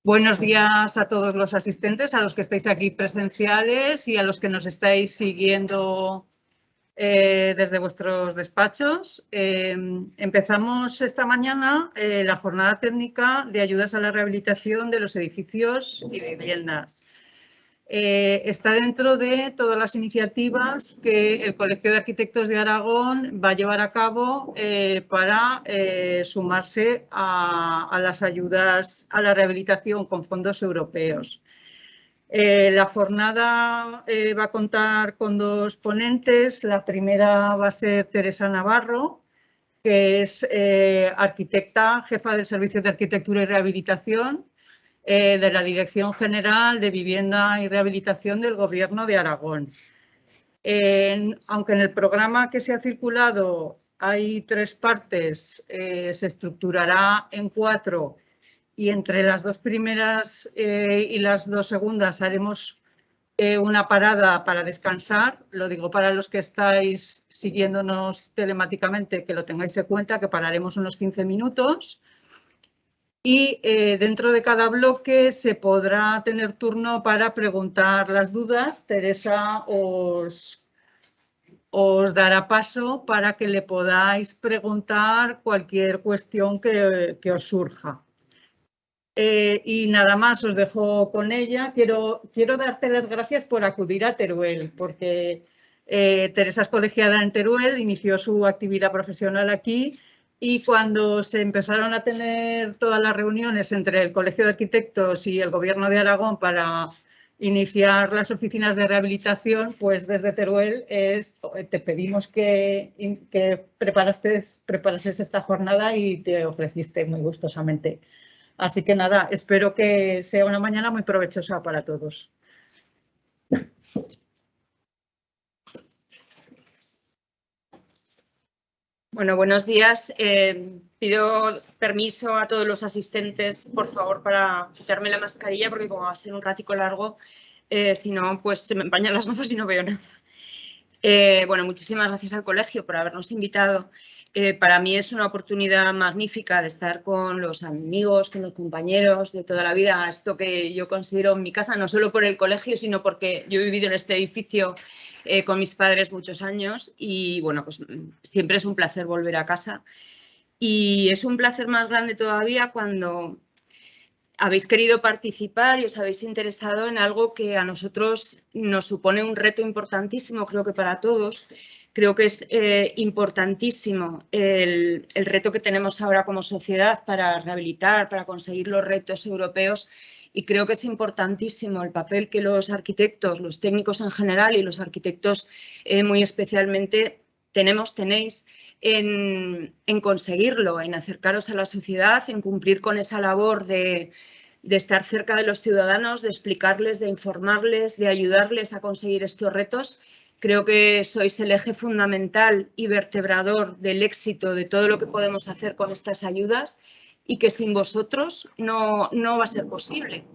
Buenos días a todos los asistentes, a los que estáis aquí presenciales y a los que nos estáis siguiendo desde vuestros despachos. Empezamos esta mañana la jornada técnica de ayudas a la rehabilitación de los edificios y viviendas. Está dentro de todas las iniciativas que el Colegio de Arquitectos de Aragón va a llevar a cabo para sumarse a las ayudas a la rehabilitación con fondos europeos. La jornada va a contar con dos ponentes. La primera va a ser Teresa Navarro, que es arquitecta, jefa del Servicio de Arquitectura y Rehabilitación de la Dirección General de Vivienda y Rehabilitación del Gobierno de Aragón. Aunque en el programa que se ha circulado hay 3 partes, se estructurará en 4 y entre las 2 primeras y las 2 segundas haremos una parada para descansar. Lo digo para los que estáis siguiéndonos telemáticamente, que lo tengáis en cuenta, que pararemos unos 15 minutos. Y dentro de cada bloque se podrá tener turno para preguntar las dudas. Teresa os dará paso para que le podáis preguntar cualquier cuestión que os surja. Y nada más, os dejo con ella. Quiero darte las gracias por acudir a Teruel, porque Teresa es colegiada en Teruel, inició su actividad profesional aquí. Y cuando se empezaron a tener todas las reuniones entre el Colegio de Arquitectos y el Gobierno de Aragón para iniciar las oficinas de rehabilitación, pues desde Teruel te pedimos que preparases esta jornada y te ofreciste muy gustosamente. Así que nada, espero que sea una mañana muy provechosa para todos. Bueno, buenos días. Pido permiso a todos los asistentes, por favor, para quitarme la mascarilla, porque como va a ser un ratico largo, si no, pues se me empañan las gafas y no veo nada. Bueno, muchísimas gracias al colegio por habernos invitado. Para mí es una oportunidad magnífica de estar con los amigos, con los compañeros de toda la vida. Esto que yo considero mi casa, no solo por el colegio, sino porque yo he vivido en este edificio con mis padres muchos años y, bueno, pues siempre es un placer volver a casa. Y es un placer más grande todavía cuando habéis querido participar y os habéis interesado en algo que a nosotros nos supone un reto importantísimo, creo que para todos. Creo que es importantísimo el reto que tenemos ahora como sociedad para rehabilitar, para conseguir los retos europeos. Y creo que es importantísimo el papel que los arquitectos, los técnicos en general y los arquitectos muy especialmente tenéis en conseguirlo, en acercaros a la sociedad, en cumplir con esa labor de estar cerca de los ciudadanos, de explicarles, de informarles, de ayudarles a conseguir estos retos. Creo que sois el eje fundamental y vertebrador del éxito de todo lo que podemos hacer con estas ayudas y que sin vosotros no va a ser posible,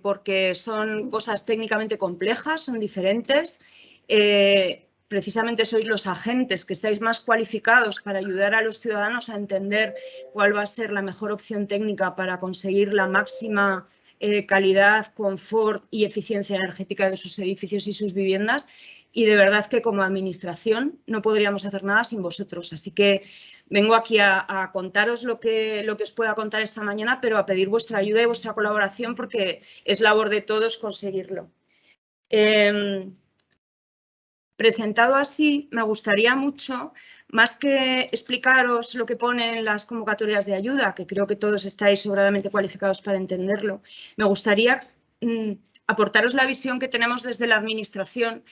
porque son cosas técnicamente complejas, son diferentes. Precisamente sois los agentes que estáis más cualificados para ayudar a los ciudadanos a entender cuál va a ser la mejor opción técnica para conseguir la máxima calidad, confort y eficiencia energética de sus edificios y sus viviendas. Y de verdad que como administración no podríamos hacer nada sin vosotros. Así que vengo aquí a contaros lo que os pueda contar esta mañana, pero a pedir vuestra ayuda y vuestra colaboración porque es labor de todos conseguirlo. Presentado así, me gustaría mucho, más que explicaros lo que pone en las convocatorias de ayuda, que creo que todos estáis sobradamente cualificados para entenderlo, me gustaría aportaros la visión que tenemos desde la Administración,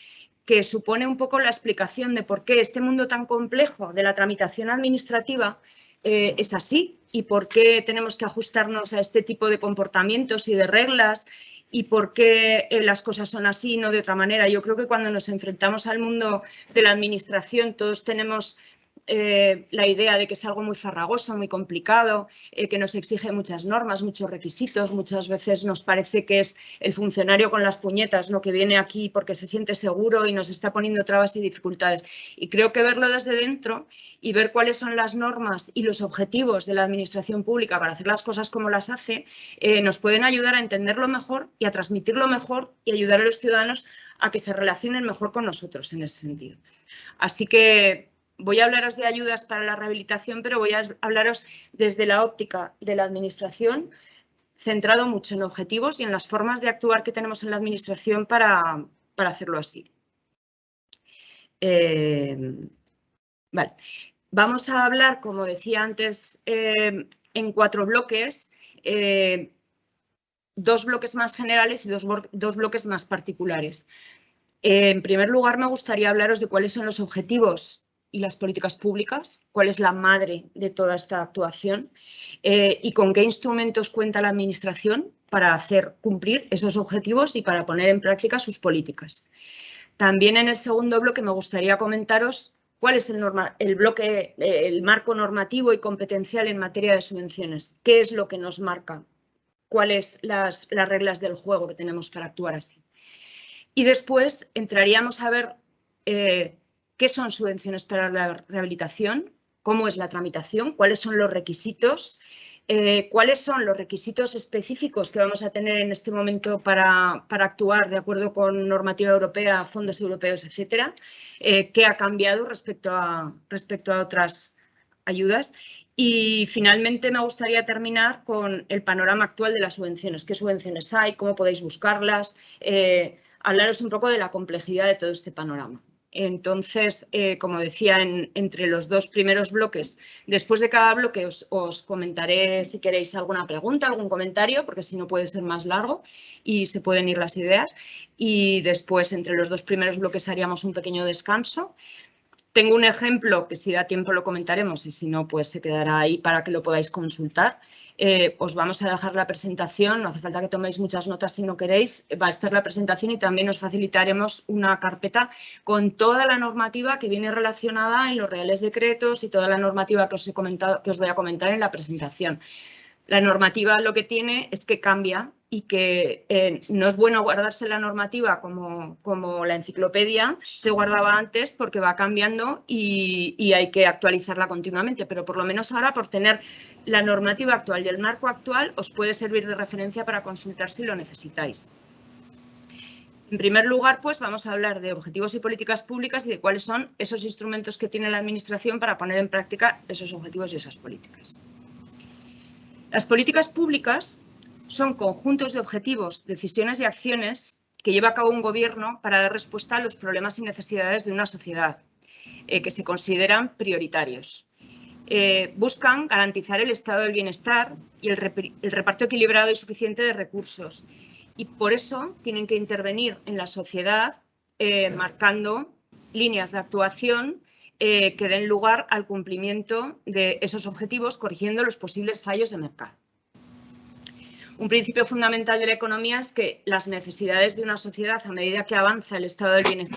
que supone un poco la explicación de por qué este mundo tan complejo de la tramitación administrativa es así y por qué tenemos que ajustarnos a este tipo de comportamientos y de reglas y por qué las cosas son así y no de otra manera. Yo creo que cuando nos enfrentamos al mundo de la administración todos tenemos la idea de que es algo muy farragoso, muy complicado, que nos exige muchas normas, muchos requisitos. Muchas veces nos parece que es el funcionario con las puñetas, ¿no?, que viene aquí porque se siente seguro y nos está poniendo trabas y dificultades. Y creo que verlo desde dentro y ver cuáles son las normas y los objetivos de la administración pública para hacer las cosas como las hace, nos pueden ayudar a entenderlo mejor y a transmitirlo mejor y ayudar a los ciudadanos a que se relacionen mejor con nosotros en ese sentido. Así que voy a hablaros de ayudas para la rehabilitación, pero voy a hablaros desde la óptica de la administración, centrado mucho en objetivos y en las formas de actuar que tenemos en la administración para hacerlo así. Vale. Vamos a hablar, como decía antes, en 4 bloques, 2 bloques más generales y 2 bloques más particulares. En primer lugar, me gustaría hablaros de cuáles son los objetivos y las políticas públicas, cuál es la madre de toda esta actuación y con qué instrumentos cuenta la Administración para hacer cumplir esos objetivos y para poner en práctica sus políticas. También en el segundo bloque me gustaría comentaros cuál es el marco normativo y competencial en materia de subvenciones, qué es lo que nos marca, cuáles las reglas del juego que tenemos para actuar así. Y después entraríamos a ver qué son subvenciones para la rehabilitación, cómo es la tramitación, cuáles son los requisitos, cuáles son los requisitos específicos que vamos a tener en este momento para actuar de acuerdo con normativa europea, fondos europeos, etcétera, qué ha cambiado respecto a otras ayudas. Y finalmente me gustaría terminar con el panorama actual de las subvenciones, qué subvenciones hay, cómo podéis buscarlas, hablaros un poco de la complejidad de todo este panorama. Entonces, como decía, entre los 2 primeros bloques, después de cada bloque os comentaré si queréis alguna pregunta, algún comentario, porque si no puede ser más largo y se pueden ir las ideas. Y después, entre los 2 primeros bloques, haríamos un pequeño descanso. Tengo un ejemplo que si da tiempo lo comentaremos y si no, pues se quedará ahí para que lo podáis consultar. Os vamos a dejar la presentación, no hace falta que toméis muchas notas si no queréis, va a estar la presentación y también os facilitaremos una carpeta con toda la normativa que viene relacionada en los reales decretos y toda la normativa que os voy a comentar en la presentación. La normativa lo que tiene es que cambia y que no es bueno guardarse la normativa como la enciclopedia se guardaba antes porque va cambiando y hay que actualizarla continuamente, pero por lo menos ahora por tener la normativa actual y el marco actual os puede servir de referencia para consultar si lo necesitáis. En primer lugar, pues vamos a hablar de objetivos y políticas públicas y de cuáles son esos instrumentos que tiene la Administración para poner en práctica esos objetivos y esas políticas. Las políticas públicas son conjuntos de objetivos, decisiones y acciones que lleva a cabo un gobierno para dar respuesta a los problemas y necesidades de una sociedad que se consideran prioritarios. Buscan garantizar el estado del bienestar y el reparto equilibrado y suficiente de recursos y por eso tienen que intervenir en la sociedad marcando líneas de actuación que den lugar al cumplimiento de esos objetivos, corrigiendo los posibles fallos de mercado. Un principio fundamental de la economía es que las necesidades de una sociedad, a medida que avanza el estado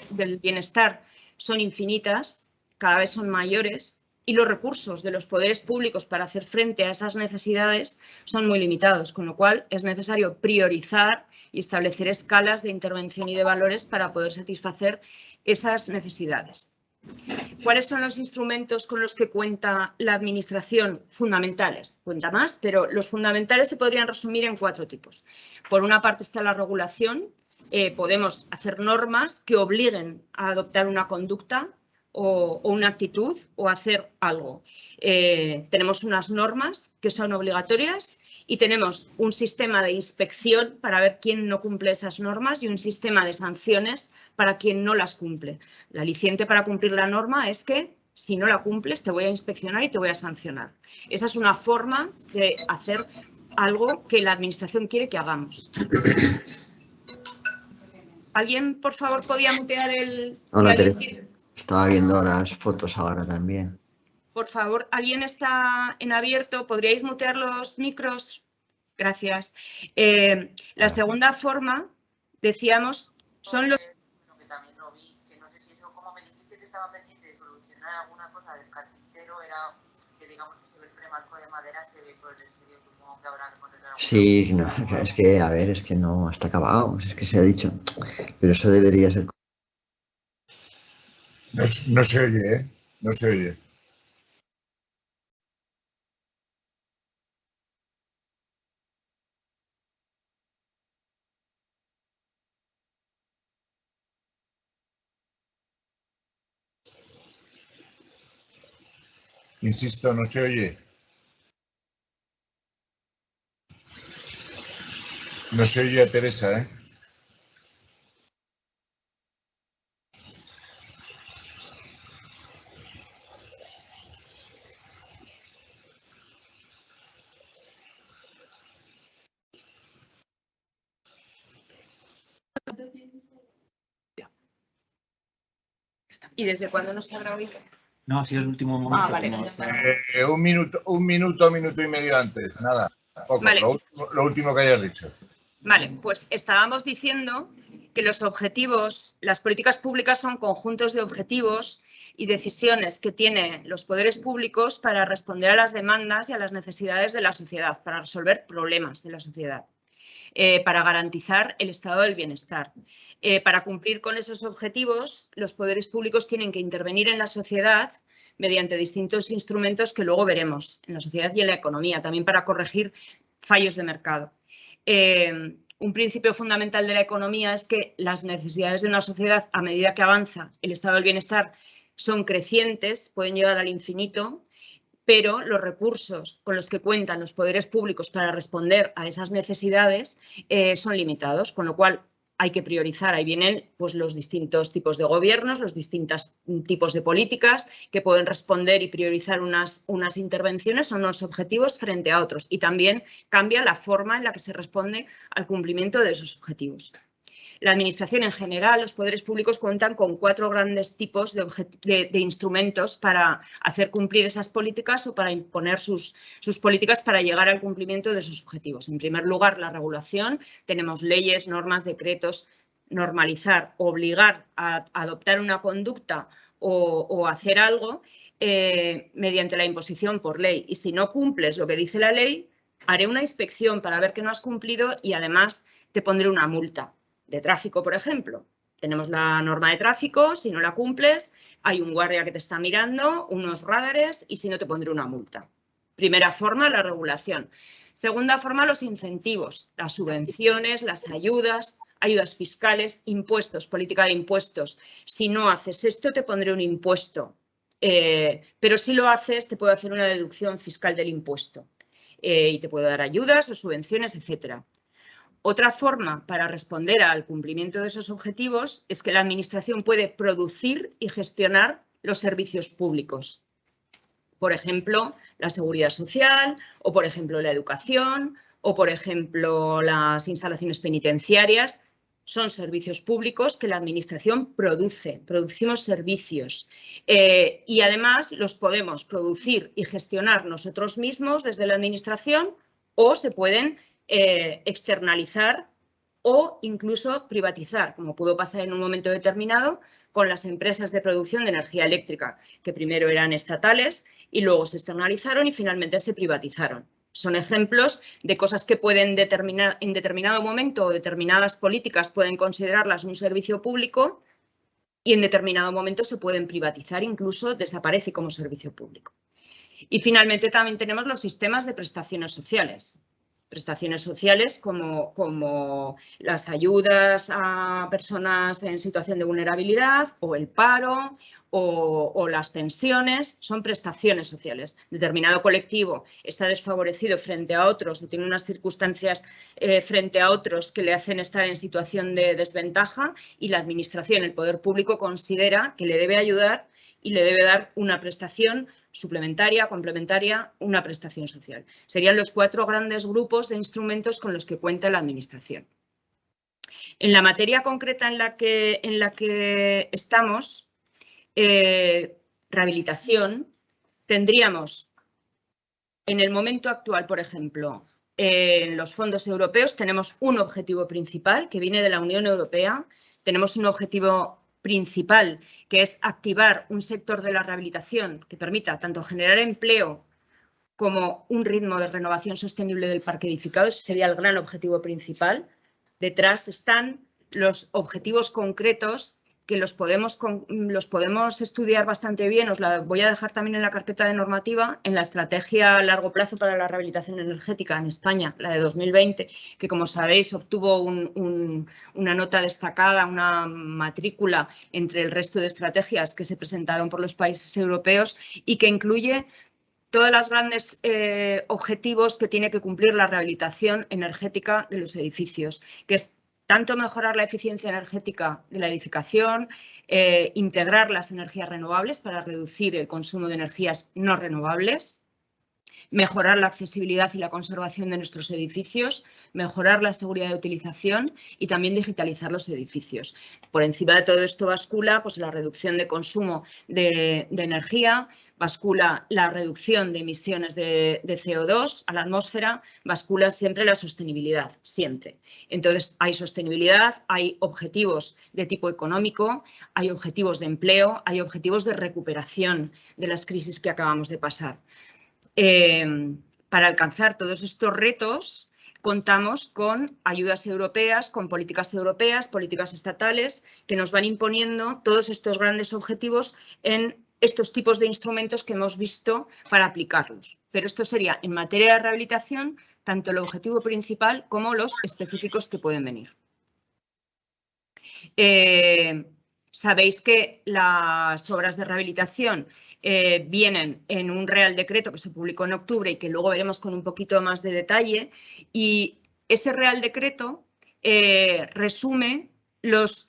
del bienestar, son infinitas, cada vez son mayores, y los recursos de los poderes públicos para hacer frente a esas necesidades son muy limitados, con lo cual es necesario priorizar y establecer escalas de intervención y de valores para poder satisfacer esas necesidades. ¿Cuáles son los instrumentos con los que cuenta la Administración? Fundamentales. Cuenta más, pero los fundamentales se podrían resumir en 4 tipos. Por una parte está la regulación. Podemos hacer normas que obliguen a adoptar una conducta o una actitud o hacer algo. Tenemos unas normas que son obligatorias y tenemos un sistema de inspección para ver quién no cumple esas normas y un sistema de sanciones para quien no las cumple. La aliciente para cumplir la norma es que si no la cumples te voy a inspeccionar y te voy a sancionar. Esa es una forma de hacer algo que la Administración quiere que hagamos. ¿Alguien, por favor, podía mutear el...? Hola, Teresa. Estaba viendo las fotos ahora también. Por favor, ¿alguien está en abierto? ¿Podríais mutear los micros? Gracias. La segunda forma, decíamos, son los... mencionar alguna cosa del carpintero era que digamos que se ve el premarco de madera, se ve por el exterior, supongo que habrá que ponerle alguna. Sí, no, es que, a ver, es que no está acabado, es que se ha dicho, pero eso debería ser. No se oye, ¿eh? No se oye. Insisto, no se oye. No se oye a Teresa, ¿eh? ¿Y desde cuándo no se habrá oído? No, ha sido el último momento. Ah, vale. Un minuto y medio antes, nada. Poco, Vale. Lo último que hayas dicho. Vale, pues estábamos diciendo que los objetivos, las políticas públicas son conjuntos de objetivos y decisiones que tienen los poderes públicos para responder a las demandas y a las necesidades de la sociedad, para resolver problemas de la sociedad, para garantizar el estado del bienestar. Para cumplir con esos objetivos, los poderes públicos tienen que intervenir en la sociedad mediante distintos instrumentos que luego veremos en la sociedad y en la economía, también para corregir fallos de mercado. Un principio fundamental de la economía es que las necesidades de una sociedad, a medida que avanza el estado del bienestar, son crecientes, pueden llegar al infinito, pero los recursos con los que cuentan los poderes públicos para responder a esas necesidades son limitados, con lo cual hay que priorizar. Ahí vienen pues, los distintos tipos de gobiernos, los distintos tipos de políticas que pueden responder y priorizar unas intervenciones o unos objetivos frente a otros. Y también cambia la forma en la que se responde al cumplimiento de esos objetivos. La Administración en general, los poderes públicos cuentan con 4 grandes tipos de instrumentos para hacer cumplir esas políticas o para imponer sus políticas para llegar al cumplimiento de esos objetivos. En primer lugar, la regulación. Tenemos leyes, normas, decretos, normalizar, obligar a adoptar una conducta o hacer algo mediante la imposición por ley. Y si no cumples lo que dice la ley, haré una inspección para ver que no has cumplido y además te pondré una multa. De tráfico, por ejemplo. Tenemos la norma de tráfico, si no la cumples, hay un guardia que te está mirando, unos radares y si no te pondré una multa. Primera forma, la regulación. Segunda forma, los incentivos, las subvenciones, las ayudas fiscales, impuestos, política de impuestos. Si no haces esto, te pondré un impuesto, pero si lo haces, te puedo hacer una deducción fiscal del impuesto y te puedo dar ayudas o subvenciones, etcétera. Otra forma para responder al cumplimiento de esos objetivos es que la Administración puede producir y gestionar los servicios públicos. Por ejemplo, la seguridad social o, por ejemplo, la educación o, por ejemplo, las instalaciones penitenciarias. Son servicios públicos que la Administración produce. Producimos servicios y además los podemos producir y gestionar nosotros mismos desde la Administración o se pueden externalizar o incluso privatizar, como pudo pasar en un momento determinado con las empresas de producción de energía eléctrica, que primero eran estatales y luego se externalizaron y finalmente se privatizaron. Son ejemplos de cosas que pueden en determinado momento o determinadas políticas pueden considerarlas un servicio público y en determinado momento se pueden privatizar, incluso desaparece como servicio público. Y finalmente también tenemos los sistemas de prestaciones sociales. Prestaciones sociales como las ayudas a personas en situación de vulnerabilidad o el paro o las pensiones, son prestaciones sociales. Determinado colectivo está desfavorecido frente a otros o tiene unas circunstancias frente a otros que le hacen estar en situación de desventaja y la Administración, el poder público, considera que le debe ayudar y le debe dar una prestación suplementaria, complementaria, una prestación social. Serían los 4 grandes grupos de instrumentos con los que cuenta la Administración. En la materia concreta en la que estamos, rehabilitación, tendríamos en el momento actual, por ejemplo, en los fondos europeos tenemos un objetivo principal que viene de la Unión Europea. Tenemos un objetivo principal, que es activar un sector de la rehabilitación que permita tanto generar empleo como un ritmo de renovación sostenible del parque edificado. Ese sería el gran objetivo principal. Detrás están los objetivos concretos que los podemos estudiar bastante bien. Os la voy a dejar también en la carpeta de normativa, en la estrategia a largo plazo para la rehabilitación energética en España, la de 2020, que como sabéis obtuvo una nota destacada, una matrícula entre el resto de estrategias que se presentaron por los países europeos y que incluye todos los grandes objetivos que tiene que cumplir la rehabilitación energética de los edificios, que es tanto mejorar la eficiencia energética de la edificación, integrar las energías renovables para reducir el consumo de energías no renovables, mejorar la accesibilidad y la conservación de nuestros edificios, mejorar la seguridad de utilización y también digitalizar los edificios. Por encima de todo esto bascula pues, la reducción de consumo de energía, bascula la reducción de emisiones de CO2 a la atmósfera, bascula siempre la sostenibilidad, siempre. Entonces, hay sostenibilidad, hay objetivos de tipo económico, hay objetivos de empleo, hay objetivos de recuperación de las crisis que acabamos de pasar. Para alcanzar todos estos retos, contamos con ayudas europeas, con políticas europeas, políticas estatales, que nos van imponiendo todos estos grandes objetivos en estos tipos de instrumentos que hemos visto para aplicarlos. Pero esto sería, en materia de rehabilitación, tanto el objetivo principal como los específicos que pueden venir. Sabéis que las obras de rehabilitación vienen en un Real Decreto que se publicó en octubre y que luego veremos con un poquito más de detalle, y ese Real Decreto resume los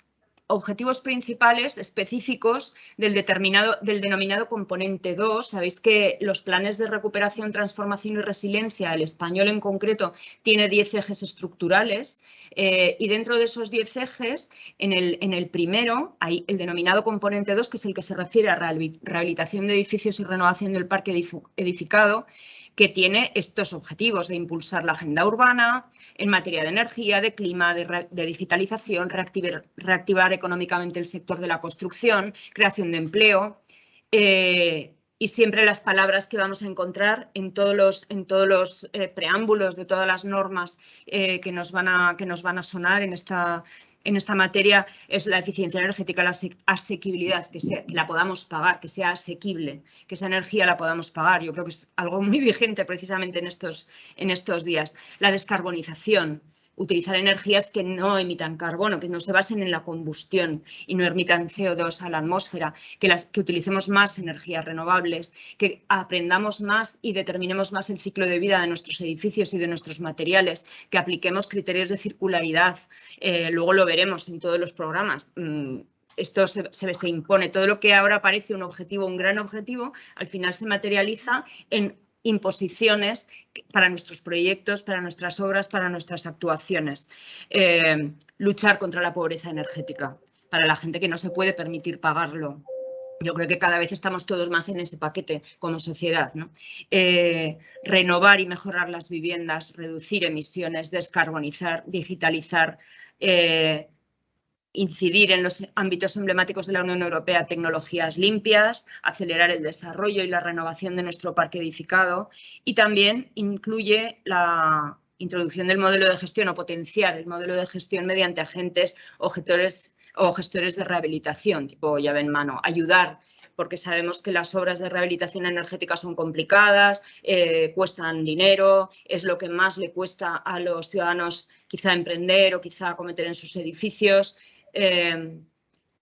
objetivos principales específicos del denominado componente 2. Sabéis que los planes de recuperación, transformación y resiliencia, el español en concreto, tiene 10 ejes estructurales y dentro de esos 10 ejes, en el primero, hay el denominado componente 2, que es el que se refiere a rehabilitación de edificios y renovación del parque edificado, que tiene estos objetivos de impulsar la agenda urbana en materia de energía, de clima, de digitalización, reactivar económicamente el sector de la construcción, creación de empleo, y siempre las palabras que vamos a encontrar en todos los preámbulos de todas las normas que nos van a sonar en esta materia es la eficiencia energética, la asequibilidad, que la podamos pagar, que sea asequible, que esa energía la podamos pagar. Yo creo que es algo muy vigente precisamente en estos días. La descarbonización, utilizar energías que no emitan carbono, que no se basen en la combustión y no emitan CO2 a la atmósfera, que utilicemos más energías renovables, que aprendamos más y determinemos más el ciclo de vida de nuestros edificios y de nuestros materiales, que apliquemos criterios de circularidad. Luego lo veremos en todos los programas. Esto se impone. Todo lo que ahora parece un objetivo, un gran objetivo, al final se materializa en imposiciones para nuestros proyectos, para nuestras obras, para nuestras actuaciones. Luchar contra la pobreza energética, para la gente que no se puede permitir pagarlo. Yo creo que cada vez estamos todos más en ese paquete como sociedad, ¿no? Renovar y mejorar las viviendas, reducir emisiones, descarbonizar, digitalizar, incidir en los ámbitos emblemáticos de la Unión Europea, tecnologías limpias, acelerar el desarrollo y la renovación de nuestro parque edificado, y también incluye la introducción del modelo de gestión o potenciar el modelo de gestión mediante agentes o gestores de rehabilitación, tipo llave en mano, ayudar, porque sabemos que las obras de rehabilitación energética son complicadas, cuestan dinero, es lo que más le cuesta a los ciudadanos quizá emprender o quizá acometer en sus edificios.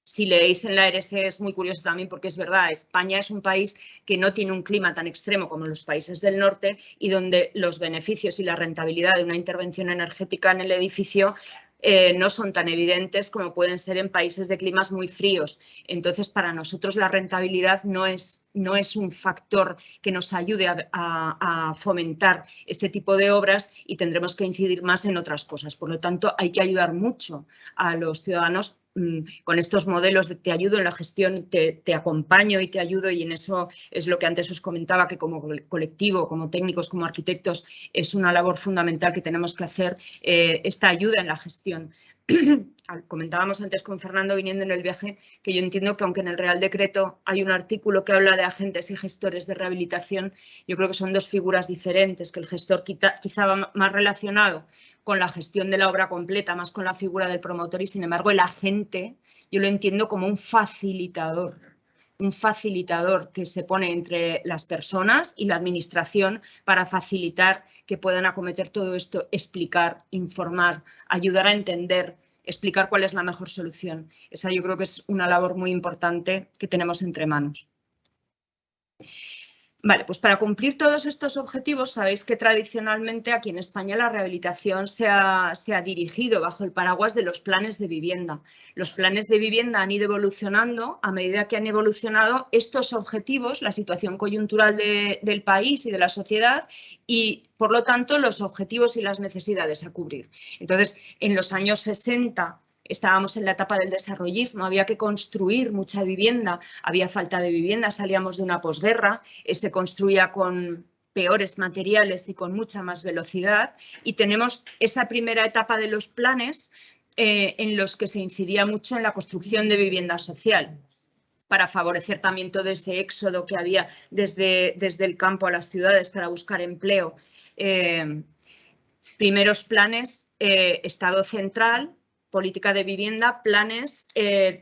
Si leéis en la RSE es muy curioso también porque es verdad, España es un país que no tiene un clima tan extremo como los países del norte y donde los beneficios y la rentabilidad de una intervención energética en el edificio no son tan evidentes como pueden ser en países de climas muy fríos. Entonces, para nosotros la rentabilidad no es un factor que nos ayude a fomentar este tipo de obras y tendremos que incidir más en otras cosas. Por lo tanto, hay que ayudar mucho a los ciudadanos con estos modelos de te ayudo en la gestión, te acompaño y te ayudo, y en eso es lo que antes os comentaba, que como colectivo, como técnicos, como arquitectos, es una labor fundamental que tenemos que hacer, esta ayuda en la gestión comentábamos antes con Fernando viniendo en el viaje, que yo entiendo que aunque en el Real Decreto hay un artículo que habla de agentes y gestores de rehabilitación, yo creo que son dos figuras diferentes, que el gestor quizá va más relacionado con la gestión de la obra completa, más con la figura del promotor, y sin embargo el agente yo lo entiendo como un facilitador que se pone entre las personas y la administración para facilitar que puedan acometer todo esto, explicar, informar, ayudar a entender, explicar cuál es la mejor solución. Esa yo creo que es una labor muy importante que tenemos entre manos. Vale, pues para cumplir todos estos objetivos, sabéis que tradicionalmente aquí en España la rehabilitación se ha dirigido bajo el paraguas de los planes de vivienda. Los planes de vivienda han ido evolucionando a medida que han evolucionado estos objetivos, la situación coyuntural del país y de la sociedad y, por lo tanto, los objetivos y las necesidades a cubrir. Entonces, en los años 60, estábamos en la etapa del desarrollismo, había que construir mucha vivienda, había falta de vivienda, salíamos de una posguerra, se construía con peores materiales y con mucha más velocidad y tenemos esa primera etapa de los planes en los que se incidía mucho en la construcción de vivienda social para favorecer también todo ese éxodo que había desde el campo a las ciudades para buscar empleo. Primeros planes, Estado central, política de vivienda, planes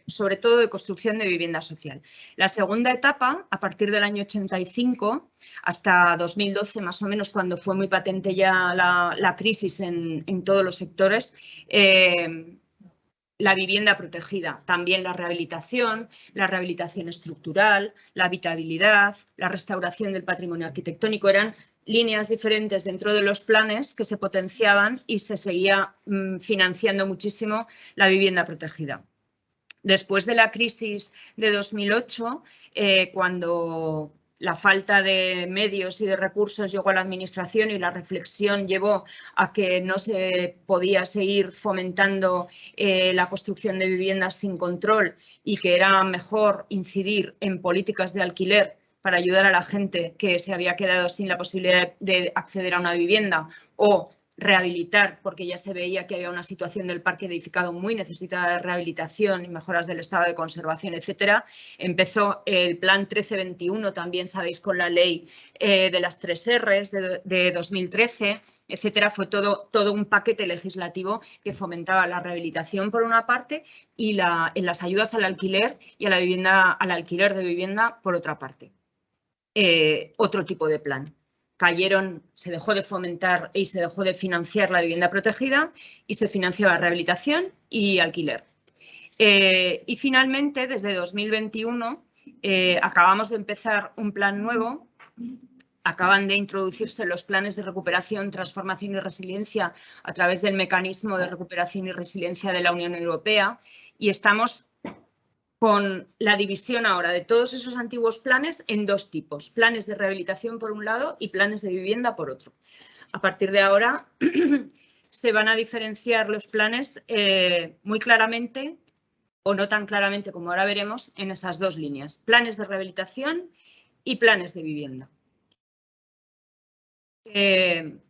sobre todo de construcción de vivienda social. La segunda etapa, a partir del año 85 hasta 2012 más o menos, cuando fue muy patente ya la crisis en todos los sectores, la vivienda protegida, también la rehabilitación estructural, la habitabilidad, la restauración del patrimonio arquitectónico, eran líneas diferentes dentro de los planes que se potenciaban y se seguía financiando muchísimo la vivienda protegida. Después de la crisis de 2008, cuando la falta de medios y de recursos llegó a la administración y la reflexión llevó a que no se podía seguir fomentando la construcción de viviendas sin control y que era mejor incidir en políticas de alquiler para ayudar a la gente que se había quedado sin la posibilidad de acceder a una vivienda o rehabilitar, porque ya se veía que había una situación del parque edificado muy necesitada de rehabilitación y mejoras del estado de conservación, etcétera. Empezó el plan 1321, también sabéis, con la ley de las 3 Rs de 2013, etcétera. Fue todo un paquete legislativo que fomentaba la rehabilitación por una parte y en las ayudas al alquiler y a la vivienda, al alquiler de vivienda por otra parte. Otro tipo de plan. Se dejó de fomentar y se dejó de financiar la vivienda protegida y se financiaba rehabilitación y alquiler. Y finalmente, desde 2021, acabamos de empezar un plan nuevo. Acaban de introducirse los planes de recuperación, transformación y resiliencia a través del mecanismo de recuperación y resiliencia de la Unión Europea y estamos con la división ahora de todos esos antiguos planes en dos tipos, planes de rehabilitación por un lado y planes de vivienda por otro. A partir de ahora se van a diferenciar los planes muy claramente o no tan claramente como ahora veremos en esas dos líneas, planes de rehabilitación y planes de vivienda. En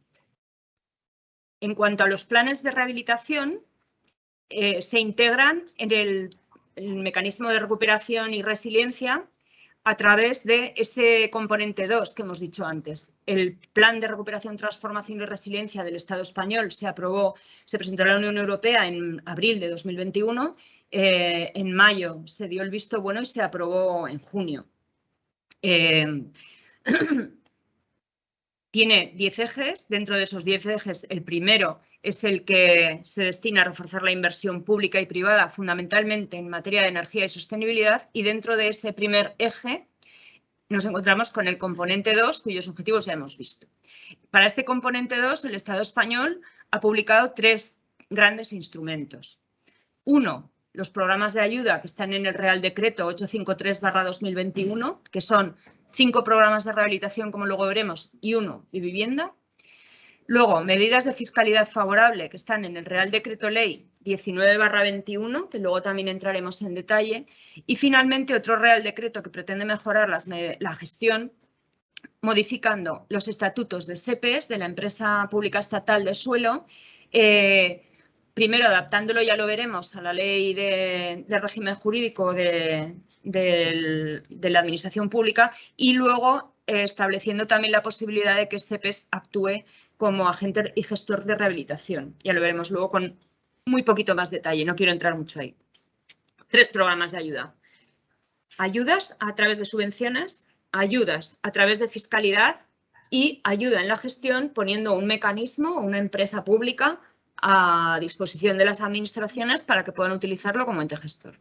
cuanto a los planes de rehabilitación, se integran en el mecanismo de recuperación y resiliencia a través de ese componente 2 que hemos dicho antes. El Plan de Recuperación, Transformación y Resiliencia del Estado español se presentó a la Unión Europea en abril de 2021, en mayo se dio el visto bueno y se aprobó en junio. Tiene 10 ejes, dentro de esos 10 ejes el primero es el que se destina a reforzar la inversión pública y privada fundamentalmente en materia de energía y sostenibilidad y dentro de ese primer eje nos encontramos con el componente 2 cuyos objetivos ya hemos visto. Para este componente 2 el Estado español ha publicado 3 grandes instrumentos. Uno, los programas de ayuda que están en el Real Decreto 853/2021, que son 5 programas de rehabilitación, como luego veremos, y 1 de vivienda. Luego, medidas de fiscalidad favorable que están en el Real Decreto Ley 19/21, que luego también entraremos en detalle. Y finalmente, otro Real Decreto que pretende mejorar la gestión, modificando los estatutos de SEPES, de la Empresa Pública Estatal de Suelo, primero adaptándolo, ya lo veremos, a la ley de régimen jurídico de la administración pública y luego estableciendo también la posibilidad de que SEPES actúe como agente y gestor de rehabilitación. Ya lo veremos luego con muy poquito más detalle, no quiero entrar mucho ahí. 3 programas de ayuda. Ayudas a través de subvenciones, ayudas a través de fiscalidad y ayuda en la gestión poniendo un mecanismo, una empresa pública a disposición de las administraciones para que puedan utilizarlo como ente gestor.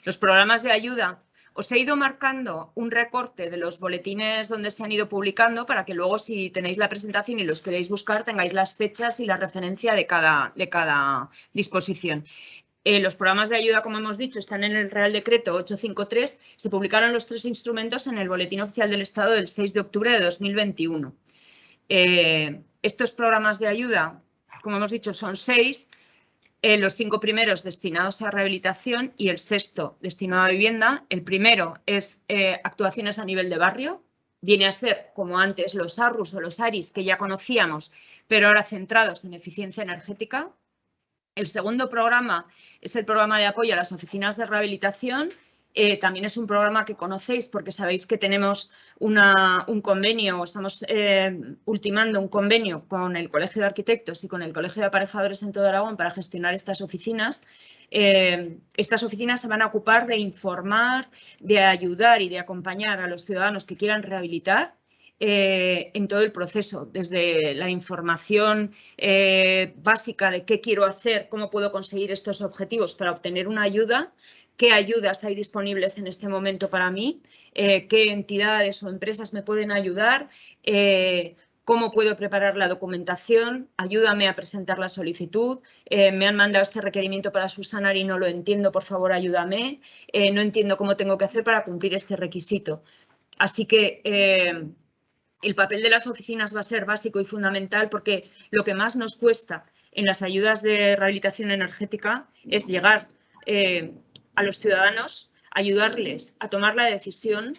Los programas de ayuda, os he ido marcando un recorte de los boletines donde se han ido publicando para que luego, si tenéis la presentación y los queréis buscar, tengáis las fechas y la referencia de cada disposición. Los programas de ayuda, como hemos dicho, están en el Real Decreto 853. Se publicaron los 3 instrumentos en el Boletín Oficial del Estado del 6 de octubre de 2021. Estos programas de ayuda, como hemos dicho, son 6. Los 5 primeros destinados a rehabilitación y el 6º destinado a vivienda. El primero es actuaciones a nivel de barrio. Viene a ser, como antes, los ARRUS o los ARIS, que ya conocíamos, pero ahora centrados en eficiencia energética. El segundo programa es el programa de apoyo a las oficinas de rehabilitación. También es un programa que conocéis porque sabéis que tenemos un convenio, estamos ultimando un convenio con el Colegio de Arquitectos y con el Colegio de Aparejadores en todo Aragón para gestionar estas oficinas. Estas oficinas se van a ocupar de informar, de ayudar y de acompañar a los ciudadanos que quieran rehabilitar en todo el proceso, desde la información básica de qué quiero hacer, cómo puedo conseguir estos objetivos para obtener una ayuda, qué ayudas hay disponibles en este momento para mí, qué entidades o empresas me pueden ayudar, cómo puedo preparar la documentación, ayúdame a presentar la solicitud, me han mandado este requerimiento para subsanar y no lo entiendo, por favor ayúdame, no entiendo cómo tengo que hacer para cumplir este requisito. Así que el papel de las oficinas va a ser básico y fundamental porque lo que más nos cuesta en las ayudas de rehabilitación energética es llegar a los ciudadanos, ayudarles a tomar la decisión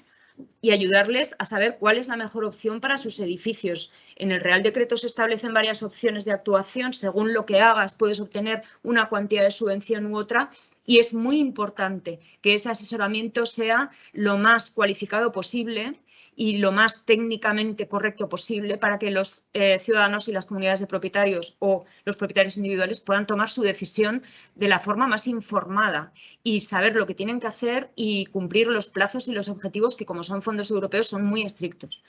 y ayudarles a saber cuál es la mejor opción para sus edificios. En el Real Decreto se establecen varias opciones de actuación. Según lo que hagas, puedes obtener una cuantía de subvención u otra. Y es muy importante que ese asesoramiento sea lo más cualificado posible y lo más técnicamente correcto posible para que los ciudadanos y las comunidades de propietarios o los propietarios individuales puedan tomar su decisión de la forma más informada y saber lo que tienen que hacer y cumplir los plazos y los objetivos que, como son fondos europeos, son muy estrictos.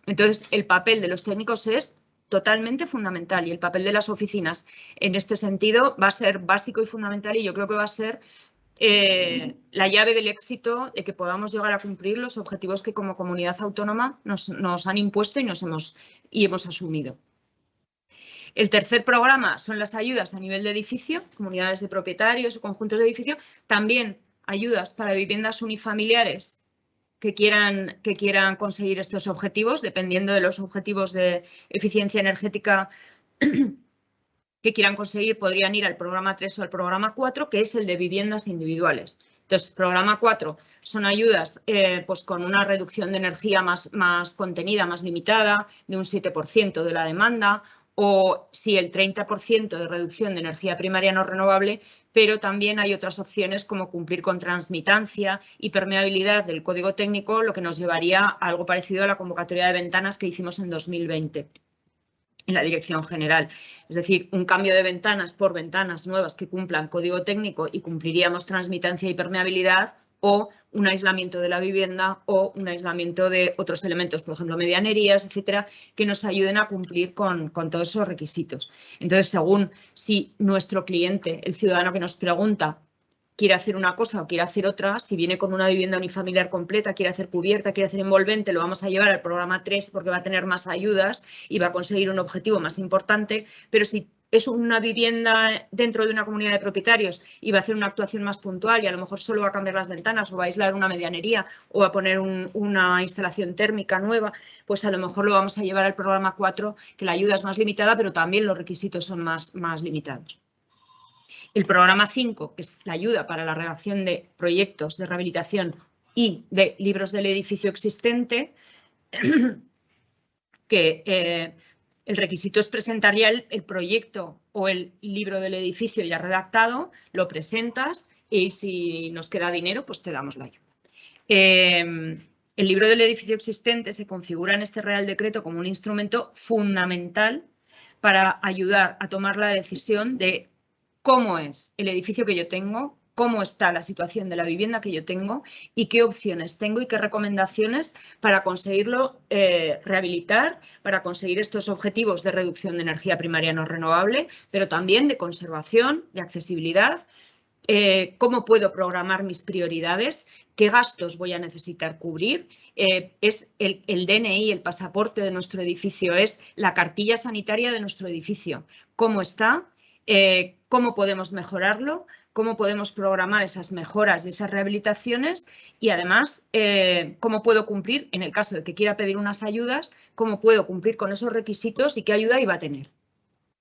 Entonces, el papel de los técnicos es totalmente fundamental y el papel de las oficinas en este sentido va a ser básico y fundamental y yo creo que va a ser la llave del éxito de que podamos llegar a cumplir los objetivos que como comunidad autónoma nos han impuesto y hemos asumido. El tercer programa son las ayudas a nivel de edificio, comunidades de propietarios o conjuntos de edificio, también ayudas para viviendas unifamiliares que quieran conseguir estos objetivos, dependiendo de los objetivos de eficiencia energética que quieran conseguir, podrían ir al programa 3 o al programa 4, que es el de viviendas individuales. Entonces, programa 4 son ayudas pues con una reducción de energía más contenida, más limitada, de un 7% de la demanda, o si el 30% de reducción de energía primaria no renovable, pero también hay otras opciones como cumplir con transmitancia y permeabilidad del código técnico, lo que nos llevaría a algo parecido a la convocatoria de ventanas que hicimos en 2020 en la Dirección General. Es decir, un cambio de ventanas por ventanas nuevas que cumplan código técnico y cumpliríamos transmitancia y permeabilidad, o un aislamiento de la vivienda o un aislamiento de otros elementos, por ejemplo, medianerías, etcétera, que nos ayuden a cumplir con todos esos requisitos. Entonces, según si nuestro cliente, el ciudadano que nos pregunta, quiere hacer una cosa o quiere hacer otra, si viene con una vivienda unifamiliar completa, quiere hacer cubierta, quiere hacer envolvente, lo vamos a llevar al programa 3 porque va a tener más ayudas y va a conseguir un objetivo más importante, pero si es una vivienda dentro de una comunidad de propietarios y va a hacer una actuación más puntual y a lo mejor solo va a cambiar las ventanas o va a aislar una medianería o va a poner una instalación térmica nueva, pues a lo mejor lo vamos a llevar al programa 4, que la ayuda es más limitada, pero también los requisitos son más limitados. El programa 5, que es la ayuda para la redacción de proyectos de rehabilitación y de libros del edificio existente, que El requisito es presentar ya el proyecto o el libro del edificio ya redactado, lo presentas y si nos queda dinero, pues te damos la ayuda. El libro del edificio existente se configura en este Real Decreto como un instrumento fundamental para ayudar a tomar la decisión de cómo es el edificio que yo tengo, cómo está la situación de la vivienda que yo tengo y qué opciones tengo y qué recomendaciones para conseguirlo rehabilitar, para conseguir estos objetivos de reducción de energía primaria no renovable, pero también de conservación, de accesibilidad. Cómo puedo programar mis prioridades, qué gastos voy a necesitar cubrir. Es el DNI, el pasaporte de nuestro edificio, es la cartilla sanitaria de nuestro edificio. ¿Cómo está? ¿Cómo podemos mejorarlo? ¿Cómo podemos programar esas mejoras y esas rehabilitaciones? Y además, ¿cómo puedo cumplir, en el caso de que quiera pedir unas ayudas, cómo puedo cumplir con esos requisitos y qué ayuda iba a tener?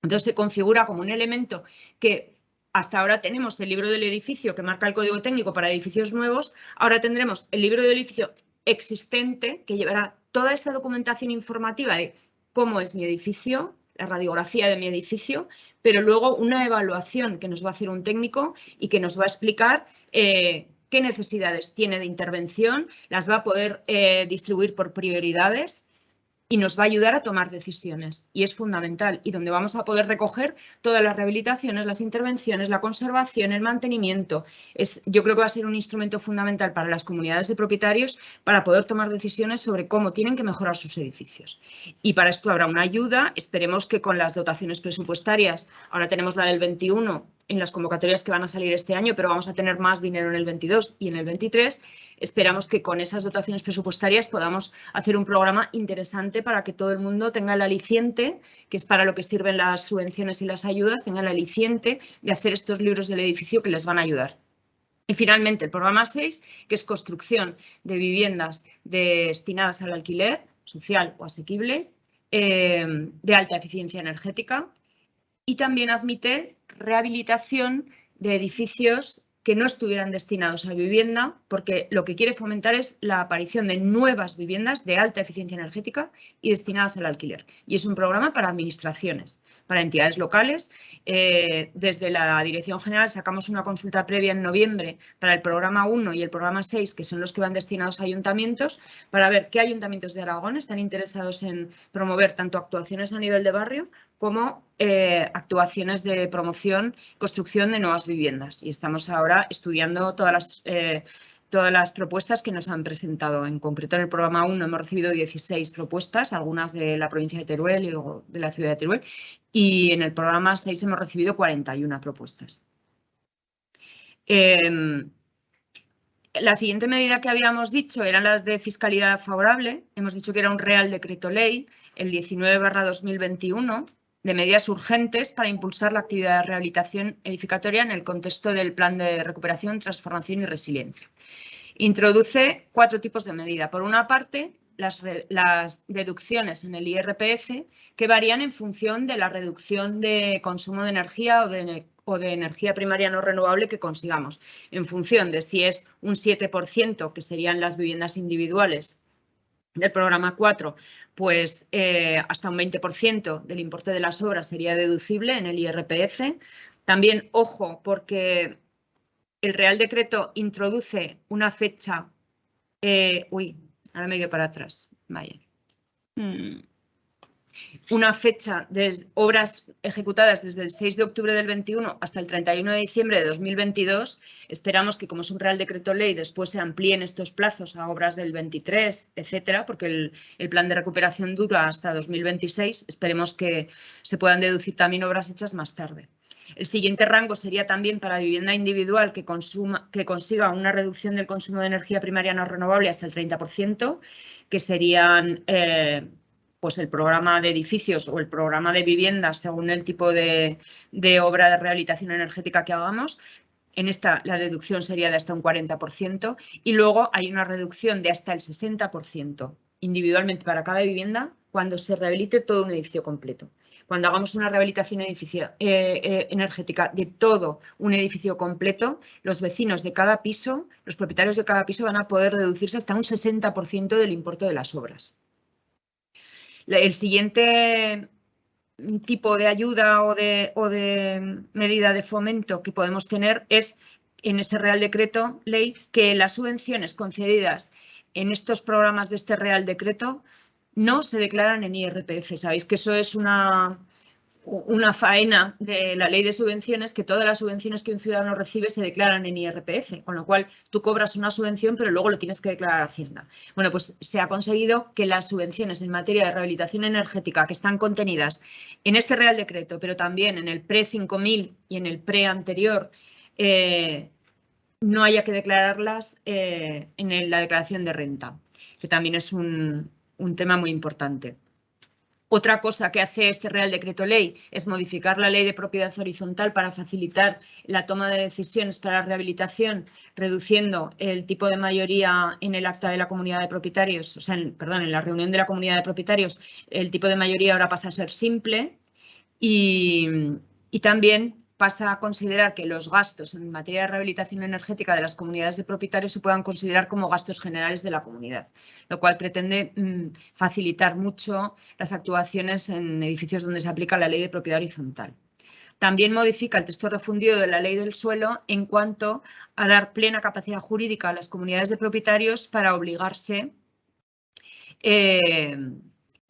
Entonces se configura como un elemento que hasta ahora tenemos el libro del edificio que marca el código técnico para edificios nuevos, ahora tendremos el libro del edificio existente que llevará toda esa documentación informativa de cómo es mi edificio, la radiografía de mi edificio, pero luego una evaluación que nos va a hacer un técnico y que nos va a explicar qué necesidades tiene de intervención, las va a poder distribuir por prioridades y nos va a ayudar a tomar decisiones. Y es fundamental y donde vamos a poder recoger todas las rehabilitaciones, las intervenciones, la conservación, el mantenimiento. Yo creo que va a ser un instrumento fundamental para las comunidades de propietarios para poder tomar decisiones sobre cómo tienen que mejorar sus edificios. Y para esto habrá una ayuda. Esperemos que con las dotaciones presupuestarias, ahora tenemos la del 21 en las convocatorias que van a salir este año, pero vamos a tener más dinero en el 22 y en el 23. Esperamos que con esas dotaciones presupuestarias podamos hacer un programa interesante para que todo el mundo tenga el aliciente, que es para lo que sirven las subvenciones y las ayudas, tenga el aliciente de hacer estos libros del edificio que les van a ayudar. Y finalmente el programa 6, que es construcción de viviendas destinadas al alquiler social o asequible, de alta eficiencia energética, y también admite rehabilitación de edificios que no estuvieran destinados a vivienda, porque lo que quiere fomentar es la aparición de nuevas viviendas de alta eficiencia energética y destinadas al alquiler. Y es un programa para administraciones, para entidades locales. Desde la Dirección General sacamos una consulta previa en noviembre para el programa 1 y el programa 6, que son los que van destinados a ayuntamientos, para ver qué ayuntamientos de Aragón están interesados en promover tanto actuaciones a nivel de barrio como actuaciones de promoción, construcción de nuevas viviendas. Y estamos ahora estudiando todas las propuestas que nos han presentado. En concreto, en el programa 1 hemos recibido 16 propuestas, algunas de la provincia de Teruel y luego de la ciudad de Teruel, y en el programa 6 hemos recibido 41 propuestas. La siguiente medida que habíamos dicho eran las de fiscalidad favorable. Hemos dicho que era un Real Decreto Ley, el 19/2021, de medidas urgentes para impulsar la actividad de rehabilitación edificatoria en el contexto del Plan de Recuperación, Transformación y Resiliencia. Introduce 4 tipos de medida. Por una parte, las deducciones en el IRPF que varían en función de la reducción de consumo de energía o de energía primaria no renovable que consigamos, en función de si es un 7%, que serían las viviendas individuales, del programa 4, pues hasta un 20% del importe de las obras sería deducible en el IRPF. También, ojo, porque el Real Decreto introduce una fecha... ahora me he ido para atrás. Vaya. Una fecha de obras ejecutadas desde el 6 de octubre del 21 hasta el 31 de diciembre de 2022. Esperamos que, como es un Real Decreto Ley, después se amplíen estos plazos a obras del 23, etcétera, porque el plan de recuperación dura hasta 2026. Esperemos que se puedan deducir también obras hechas más tarde. El siguiente rango sería también para vivienda individual que consiga una reducción del consumo de energía primaria no renovable hasta el 30%, que serían... pues el programa de edificios o el programa de viviendas según el tipo de obra de rehabilitación energética que hagamos. En esta la deducción sería de hasta un 40% y luego hay una reducción de hasta el 60% individualmente para cada vivienda cuando se rehabilite todo un edificio completo. Cuando hagamos una rehabilitación energética de todo un edificio completo, los vecinos de cada piso, los propietarios de cada piso van a poder reducirse hasta un 60% del importe de las obras. El siguiente tipo de ayuda o de medida de fomento que podemos tener es en ese Real Decreto Ley que las subvenciones concedidas en estos programas de este Real Decreto no se declaran en IRPF. Sabéis que eso es una faena de la ley de subvenciones, que todas las subvenciones que un ciudadano recibe se declaran en IRPF, con lo cual tú cobras una subvención pero luego lo tienes que declarar a Hacienda. Bueno, pues se ha conseguido que las subvenciones en materia de rehabilitación energética que están contenidas en este Real Decreto, pero también en el pre-5000 y en el pre-anterior, no haya que declararlas en la declaración de renta, que también es un tema muy importante. Otra cosa que hace este Real Decreto Ley es modificar la Ley de Propiedad Horizontal para facilitar la toma de decisiones para rehabilitación, reduciendo el tipo de mayoría en el acta de la comunidad de propietarios, o sea, perdón, en la reunión de la comunidad de propietarios, el tipo de mayoría ahora pasa a ser simple y también pasa a considerar que los gastos en materia de rehabilitación energética de las comunidades de propietarios se puedan considerar como gastos generales de la comunidad, lo cual pretende facilitar mucho las actuaciones en edificios donde se aplica la ley de propiedad horizontal. También modifica el texto refundido de la ley del suelo en cuanto a dar plena capacidad jurídica a las comunidades de propietarios para obligarse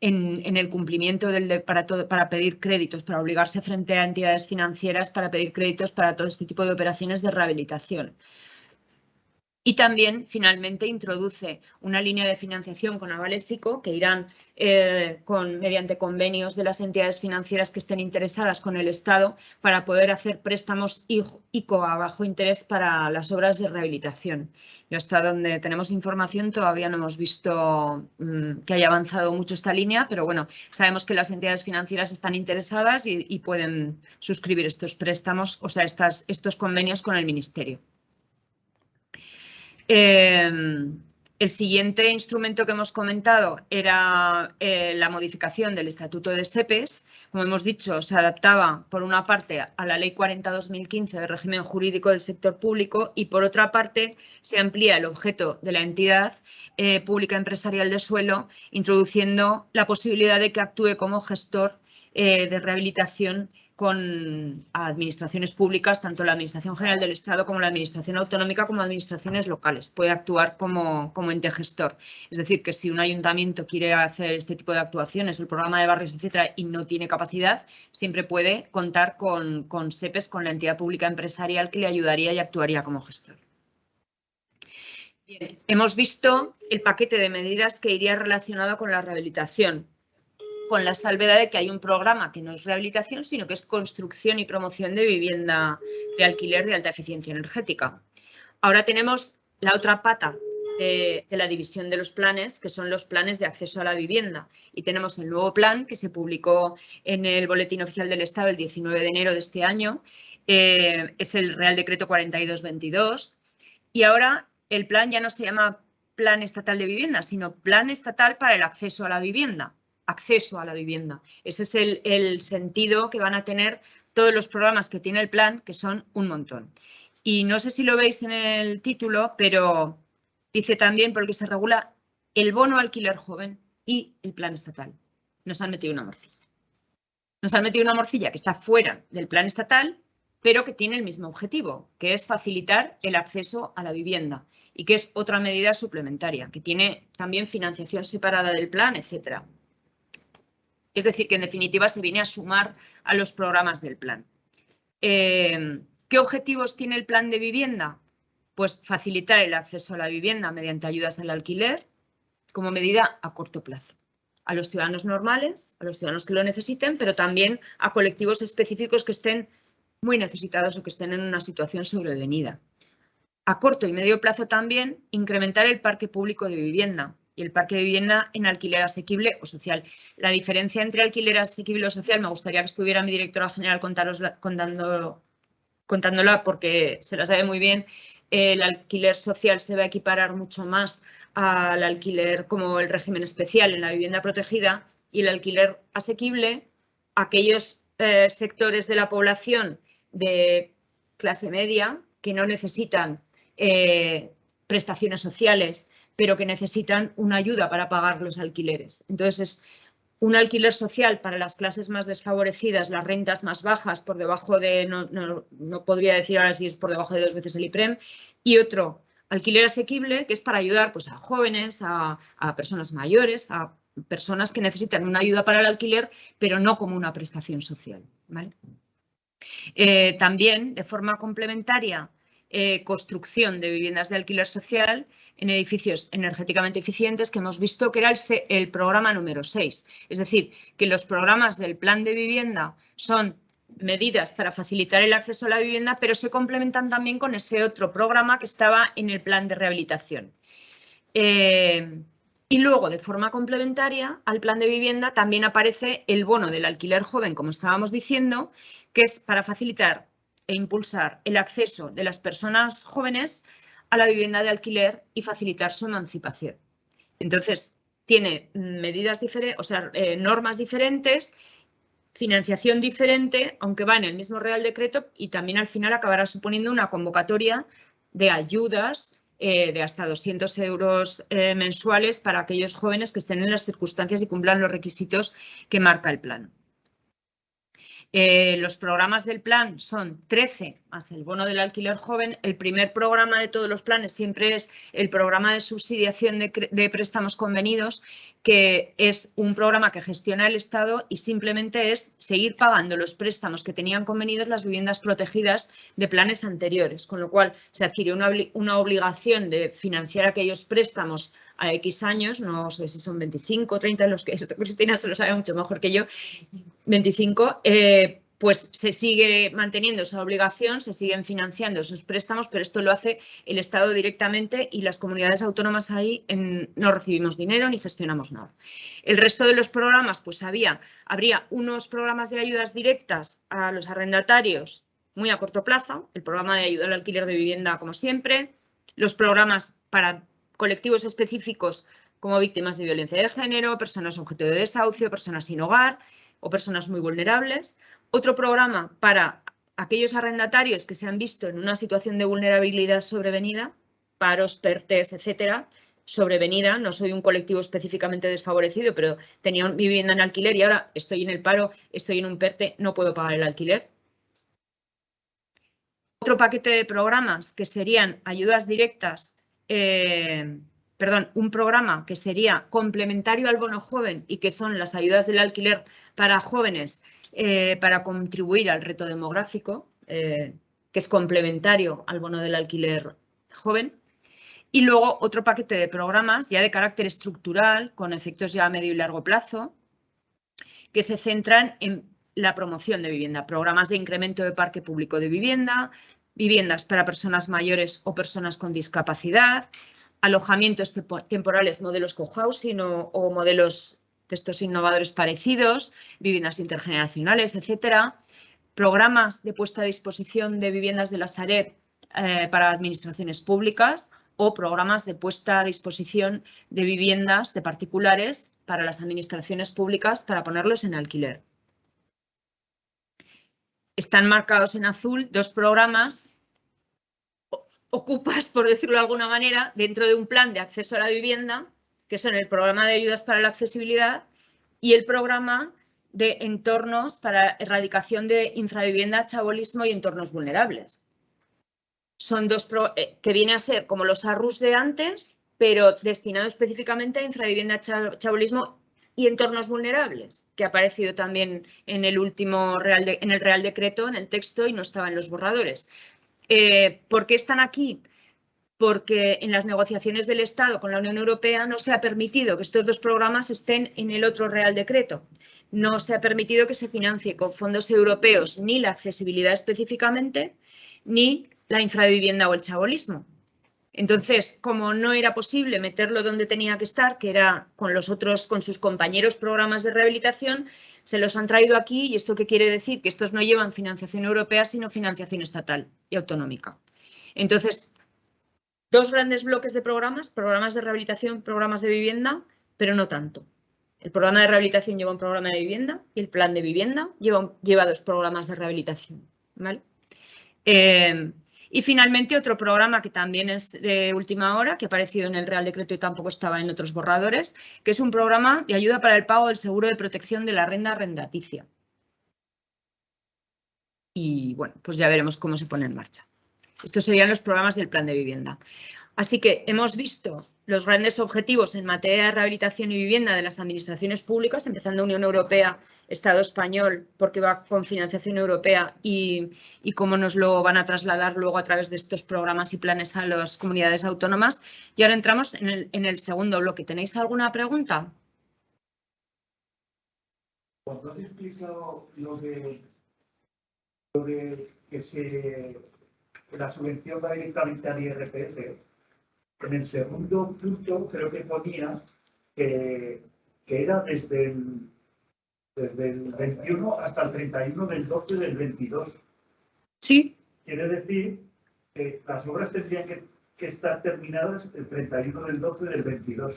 en el cumplimiento para pedir créditos, para obligarse frente a entidades financieras para pedir créditos para todo este tipo de operaciones de rehabilitación. Y también, finalmente, introduce una línea de financiación con avales ICO que irán mediante convenios de las entidades financieras que estén interesadas con el Estado para poder hacer préstamos ICO a bajo interés para las obras de rehabilitación. Y hasta donde tenemos información todavía no hemos visto que haya avanzado mucho esta línea, pero bueno, sabemos que las entidades financieras están interesadas y pueden suscribir estos préstamos, o sea, estos convenios con el Ministerio. El siguiente instrumento que hemos comentado era la modificación del Estatuto de SEPES. Como hemos dicho, se adaptaba por una parte a la Ley 40/2015 de régimen jurídico del sector público y por otra parte se amplía el objeto de la entidad pública empresarial de suelo, introduciendo la posibilidad de que actúe como gestor de rehabilitación con administraciones públicas, tanto la Administración General del Estado como la Administración Autonómica como administraciones locales. Puede actuar como ente gestor. Es decir, que si un ayuntamiento quiere hacer este tipo de actuaciones, el programa de barrios, etcétera, y no tiene capacidad, siempre puede contar con SEPES, con la entidad pública empresarial que le ayudaría y actuaría como gestor. Bien, hemos visto el paquete de medidas que iría relacionado con la rehabilitación, con la salvedad de que hay un programa que no es rehabilitación, sino que es construcción y promoción de vivienda de alquiler de alta eficiencia energética. Ahora tenemos la otra pata de la división de los planes, que son los planes de acceso a la vivienda. Y tenemos el nuevo plan que se publicó en el Boletín Oficial del Estado el 19 de enero de este año. Es el Real Decreto 42/22. Y ahora el plan ya no se llama Plan Estatal de Vivienda, sino Plan Estatal para el Acceso a la Vivienda. Acceso a la vivienda. Ese es el sentido que van a tener todos los programas que tiene el plan, que son un montón. Y no sé si lo veis en el título, pero dice también porque se regula el bono alquiler joven y el plan estatal. Nos han metido una morcilla. Nos han metido una morcilla que está fuera del plan estatal, pero que tiene el mismo objetivo, que es facilitar el acceso a la vivienda y que es otra medida suplementaria, que tiene también financiación separada del plan, etcétera. Es decir, que en definitiva se viene a sumar a los programas del plan. ¿Qué objetivos tiene el plan de vivienda? Pues facilitar el acceso a la vivienda mediante ayudas al alquiler como medida a corto plazo. A los ciudadanos normales, a los ciudadanos que lo necesiten, pero también a colectivos específicos que estén muy necesitados o que estén en una situación sobrevenida. A corto y medio plazo también incrementar el parque público de vivienda y el parque de vivienda en alquiler asequible o social. La diferencia entre alquiler asequible o social, me gustaría que estuviera mi directora general contándola porque se la sabe muy bien. El alquiler social se va a equiparar mucho más al alquiler como el régimen especial en la vivienda protegida y el alquiler asequible, aquellos sectores de la población de clase media que no necesitan prestaciones sociales, pero que necesitan una ayuda para pagar los alquileres. Entonces, es un alquiler social para las clases más desfavorecidas, las rentas más bajas, por debajo de, no podría decir ahora si es por debajo de 2 veces el IPREM, y otro alquiler asequible, que es para ayudar pues, a jóvenes, a personas mayores, a personas que necesitan una ayuda para el alquiler, pero no como una prestación social, ¿vale? También, de forma complementaria, construcción de viviendas de alquiler social en edificios energéticamente eficientes, que hemos visto que era el programa número 6. Es decir, que los programas del plan de vivienda son medidas para facilitar el acceso a la vivienda, pero se complementan también con ese otro programa que estaba en el plan de rehabilitación. Y luego, de forma complementaria al plan de vivienda, también aparece el bono del alquiler joven, como estábamos diciendo, que es para facilitar e impulsar el acceso de las personas jóvenes a la vivienda de alquiler y facilitar su emancipación. Entonces, tiene medidas diferentes, o sea, normas diferentes, financiación diferente, aunque va en el mismo Real Decreto, y también al final acabará suponiendo una convocatoria de ayudas de hasta 200 euros mensuales para aquellos jóvenes que estén en las circunstancias y cumplan los requisitos que marca el plan. Los programas del plan son 13 más el bono del alquiler joven. El primer programa de todos los planes siempre es el programa de subsidiación de préstamos convenidos, que es un programa que gestiona el Estado y simplemente es seguir pagando los préstamos que tenían convenidos las viviendas protegidas de planes anteriores, con lo cual se adquirió una obligación de financiar aquellos préstamos a X años, no sé si son 25 o 30, los que Cristina se lo sabe mucho mejor que yo, 25, pues se sigue manteniendo esa obligación, se siguen financiando esos préstamos, pero esto lo hace el Estado directamente y las comunidades autónomas ahí no recibimos dinero ni gestionamos nada. El resto de los programas, pues habría unos programas de ayudas directas a los arrendatarios muy a corto plazo, el programa de ayuda al alquiler de vivienda como siempre, los programas para colectivos específicos como víctimas de violencia de género, personas objeto de desahucio, personas sin hogar o personas muy vulnerables. Otro programa para aquellos arrendatarios que se han visto en una situación de vulnerabilidad sobrevenida, paros, PERTES, etcétera, sobrevenida. No soy un colectivo específicamente desfavorecido, pero tenía mi vivienda en alquiler y ahora estoy en el paro, estoy en un PERTE, no puedo pagar el alquiler. Otro paquete de programas que serían ayudas directas, un programa que sería complementario al bono joven y que son las ayudas del alquiler para jóvenes para contribuir al reto demográfico, que es complementario al bono del alquiler joven. Y luego otro paquete de programas ya de carácter estructural, con efectos ya a medio y largo plazo, que se centran en la promoción de vivienda, programas de incremento de parque público de vivienda, viviendas para personas mayores o personas con discapacidad, alojamientos temporales, modelos cohousing o modelos de estos innovadores parecidos, viviendas intergeneracionales, etcétera, programas de puesta a disposición de viviendas de la Sareb para administraciones públicas o programas de puesta a disposición de viviendas de particulares para las administraciones públicas para ponerlos en alquiler. Están marcados en azul dos programas ocupas, por decirlo de alguna manera, dentro de un plan de acceso a la vivienda, que son el programa de ayudas para la accesibilidad y el programa de entornos para erradicación de infravivienda, chabolismo y entornos vulnerables. Son dos que viene a ser como los ARRUS de antes, pero destinado específicamente a infravivienda, chabolismo y entornos vulnerables, que ha aparecido también en el último en el Real Decreto, en el texto, y no estaba en los borradores. ¿Por qué están aquí? Porque en las negociaciones del Estado con la Unión Europea no se ha permitido que estos dos programas estén en el otro Real Decreto. No se ha permitido que se financie con fondos europeos ni la accesibilidad específicamente, ni la infravivienda o el chabolismo. Entonces, como no era posible meterlo donde tenía que estar, que era con sus compañeros programas de rehabilitación, se los han traído aquí. ¿Y esto qué quiere decir? Que estos no llevan financiación europea, sino financiación estatal y autonómica. Entonces, dos grandes bloques de programas de rehabilitación, programas de vivienda, pero no tanto. El programa de rehabilitación lleva un programa de vivienda y el plan de vivienda lleva dos programas de rehabilitación, ¿vale? Y finalmente otro programa que también es de última hora, que ha aparecido en el Real Decreto y tampoco estaba en otros borradores, que es un programa de ayuda para el pago del seguro de protección de la renta arrendaticia. Y bueno, pues ya veremos cómo se pone en marcha. Estos serían los programas del plan de vivienda. Así que hemos visto los grandes objetivos en materia de rehabilitación y vivienda de las administraciones públicas, empezando Unión Europea, Estado español, porque va con financiación europea y cómo nos lo van a trasladar luego a través de estos programas y planes a las comunidades autónomas. Y ahora entramos en el segundo bloque. ¿Tenéis alguna pregunta? Cuando has explicado lo de que la subvención va directamente al IRPF, en el segundo punto creo que ponía que era desde el 21 hasta el 31 del 12 del 22. Sí. Quiere decir que las obras tendrían que estar terminadas el 31 del 12 del 22.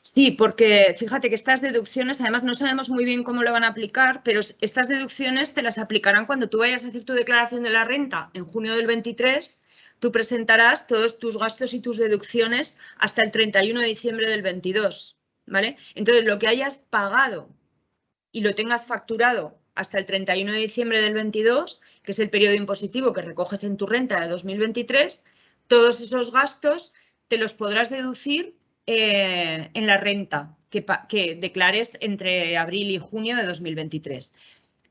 Sí, porque fíjate que estas deducciones, además no sabemos muy bien cómo lo van a aplicar, pero estas deducciones te las aplicarán cuando tú vayas a hacer tu declaración de la renta en junio del 23. Tú presentarás todos tus gastos y tus deducciones hasta el 31 de diciembre del 22, ¿vale? Entonces, lo que hayas pagado y lo tengas facturado hasta el 31 de diciembre del 22, que es el periodo impositivo que recoges en tu renta de 2023, todos esos gastos te los podrás deducir en la renta que declares entre abril y junio de 2023.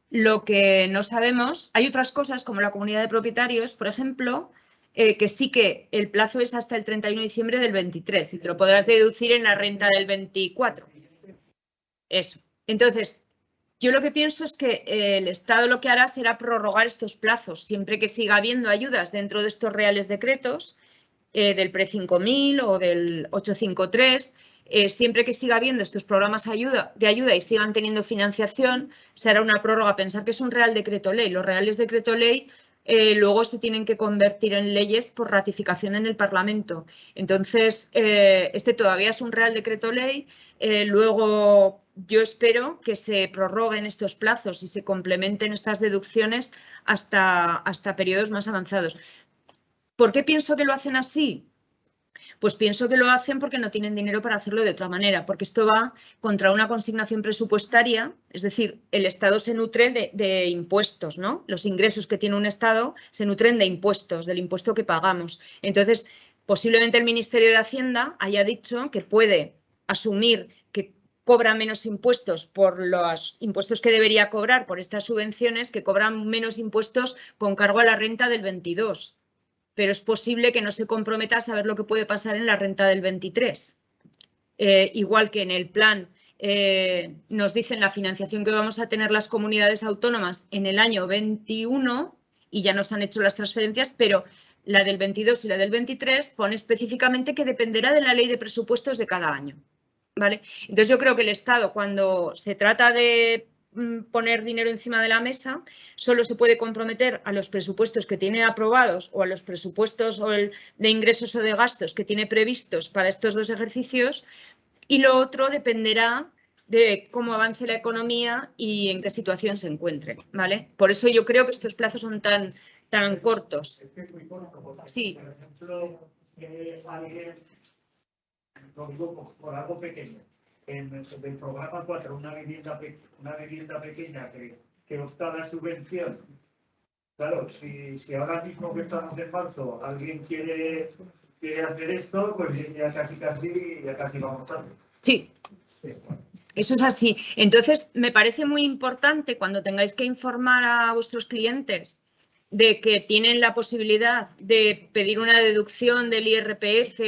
Lo que no sabemos, hay otras cosas como la comunidad de propietarios, por ejemplo, que sí que el plazo es hasta el 31 de diciembre del 23 y te lo podrás deducir en la renta del 24. Eso. Entonces, yo lo que pienso es que el Estado lo que hará será prorrogar estos plazos, siempre que siga habiendo ayudas dentro de estos reales decretos, del PRE 5000 o del 853, siempre que siga habiendo estos programas de ayuda y sigan teniendo financiación, se hará una prórroga. Pensar que es un real decreto ley. Los reales decreto ley luego se tienen que convertir en leyes por ratificación en el Parlamento. Entonces, este todavía es un real decreto ley. Luego, yo espero que se prorroguen estos plazos y se complementen estas deducciones hasta periodos más avanzados. ¿Por qué pienso que lo hacen así? Pues pienso que lo hacen porque no tienen dinero para hacerlo de otra manera, porque esto va contra una consignación presupuestaria, es decir, el Estado se nutre de impuestos, ¿no? Los ingresos que tiene un Estado se nutren de impuestos, del impuesto que pagamos. Entonces, posiblemente el Ministerio de Hacienda haya dicho que puede asumir que cobra menos impuestos por los impuestos que debería cobrar por estas subvenciones, que cobran menos impuestos con cargo a la renta del 22. Pero es posible que no se comprometa a saber lo que puede pasar en la renta del 23. Igual que en el plan nos dicen la financiación que vamos a tener las comunidades autónomas en el año 21 y ya nos han hecho las transferencias, pero la del 22 y la del 23 pone específicamente que dependerá de la ley de presupuestos de cada año, ¿vale? Entonces yo creo que el Estado, cuando se trata de poner dinero encima de la mesa, solo se puede comprometer a los presupuestos que tiene aprobados o a los presupuestos de ingresos o de gastos que tiene previstos para estos dos ejercicios, y lo otro dependerá de cómo avance la economía y en qué situación se encuentre, ¿vale? Por eso yo creo que estos plazos son tan cortos. Sí. Por ejemplo, alguien, lo digo por algo pequeño, en el programa 4, una vivienda pequeña que opta a la subvención. Claro, si ahora mismo que estamos en marzo alguien quiere hacer esto, pues ya casi vamos tarde. Sí. Eso es así. Entonces, me parece muy importante cuando tengáis que informar a vuestros clientes de que tienen la posibilidad de pedir una deducción del IRPF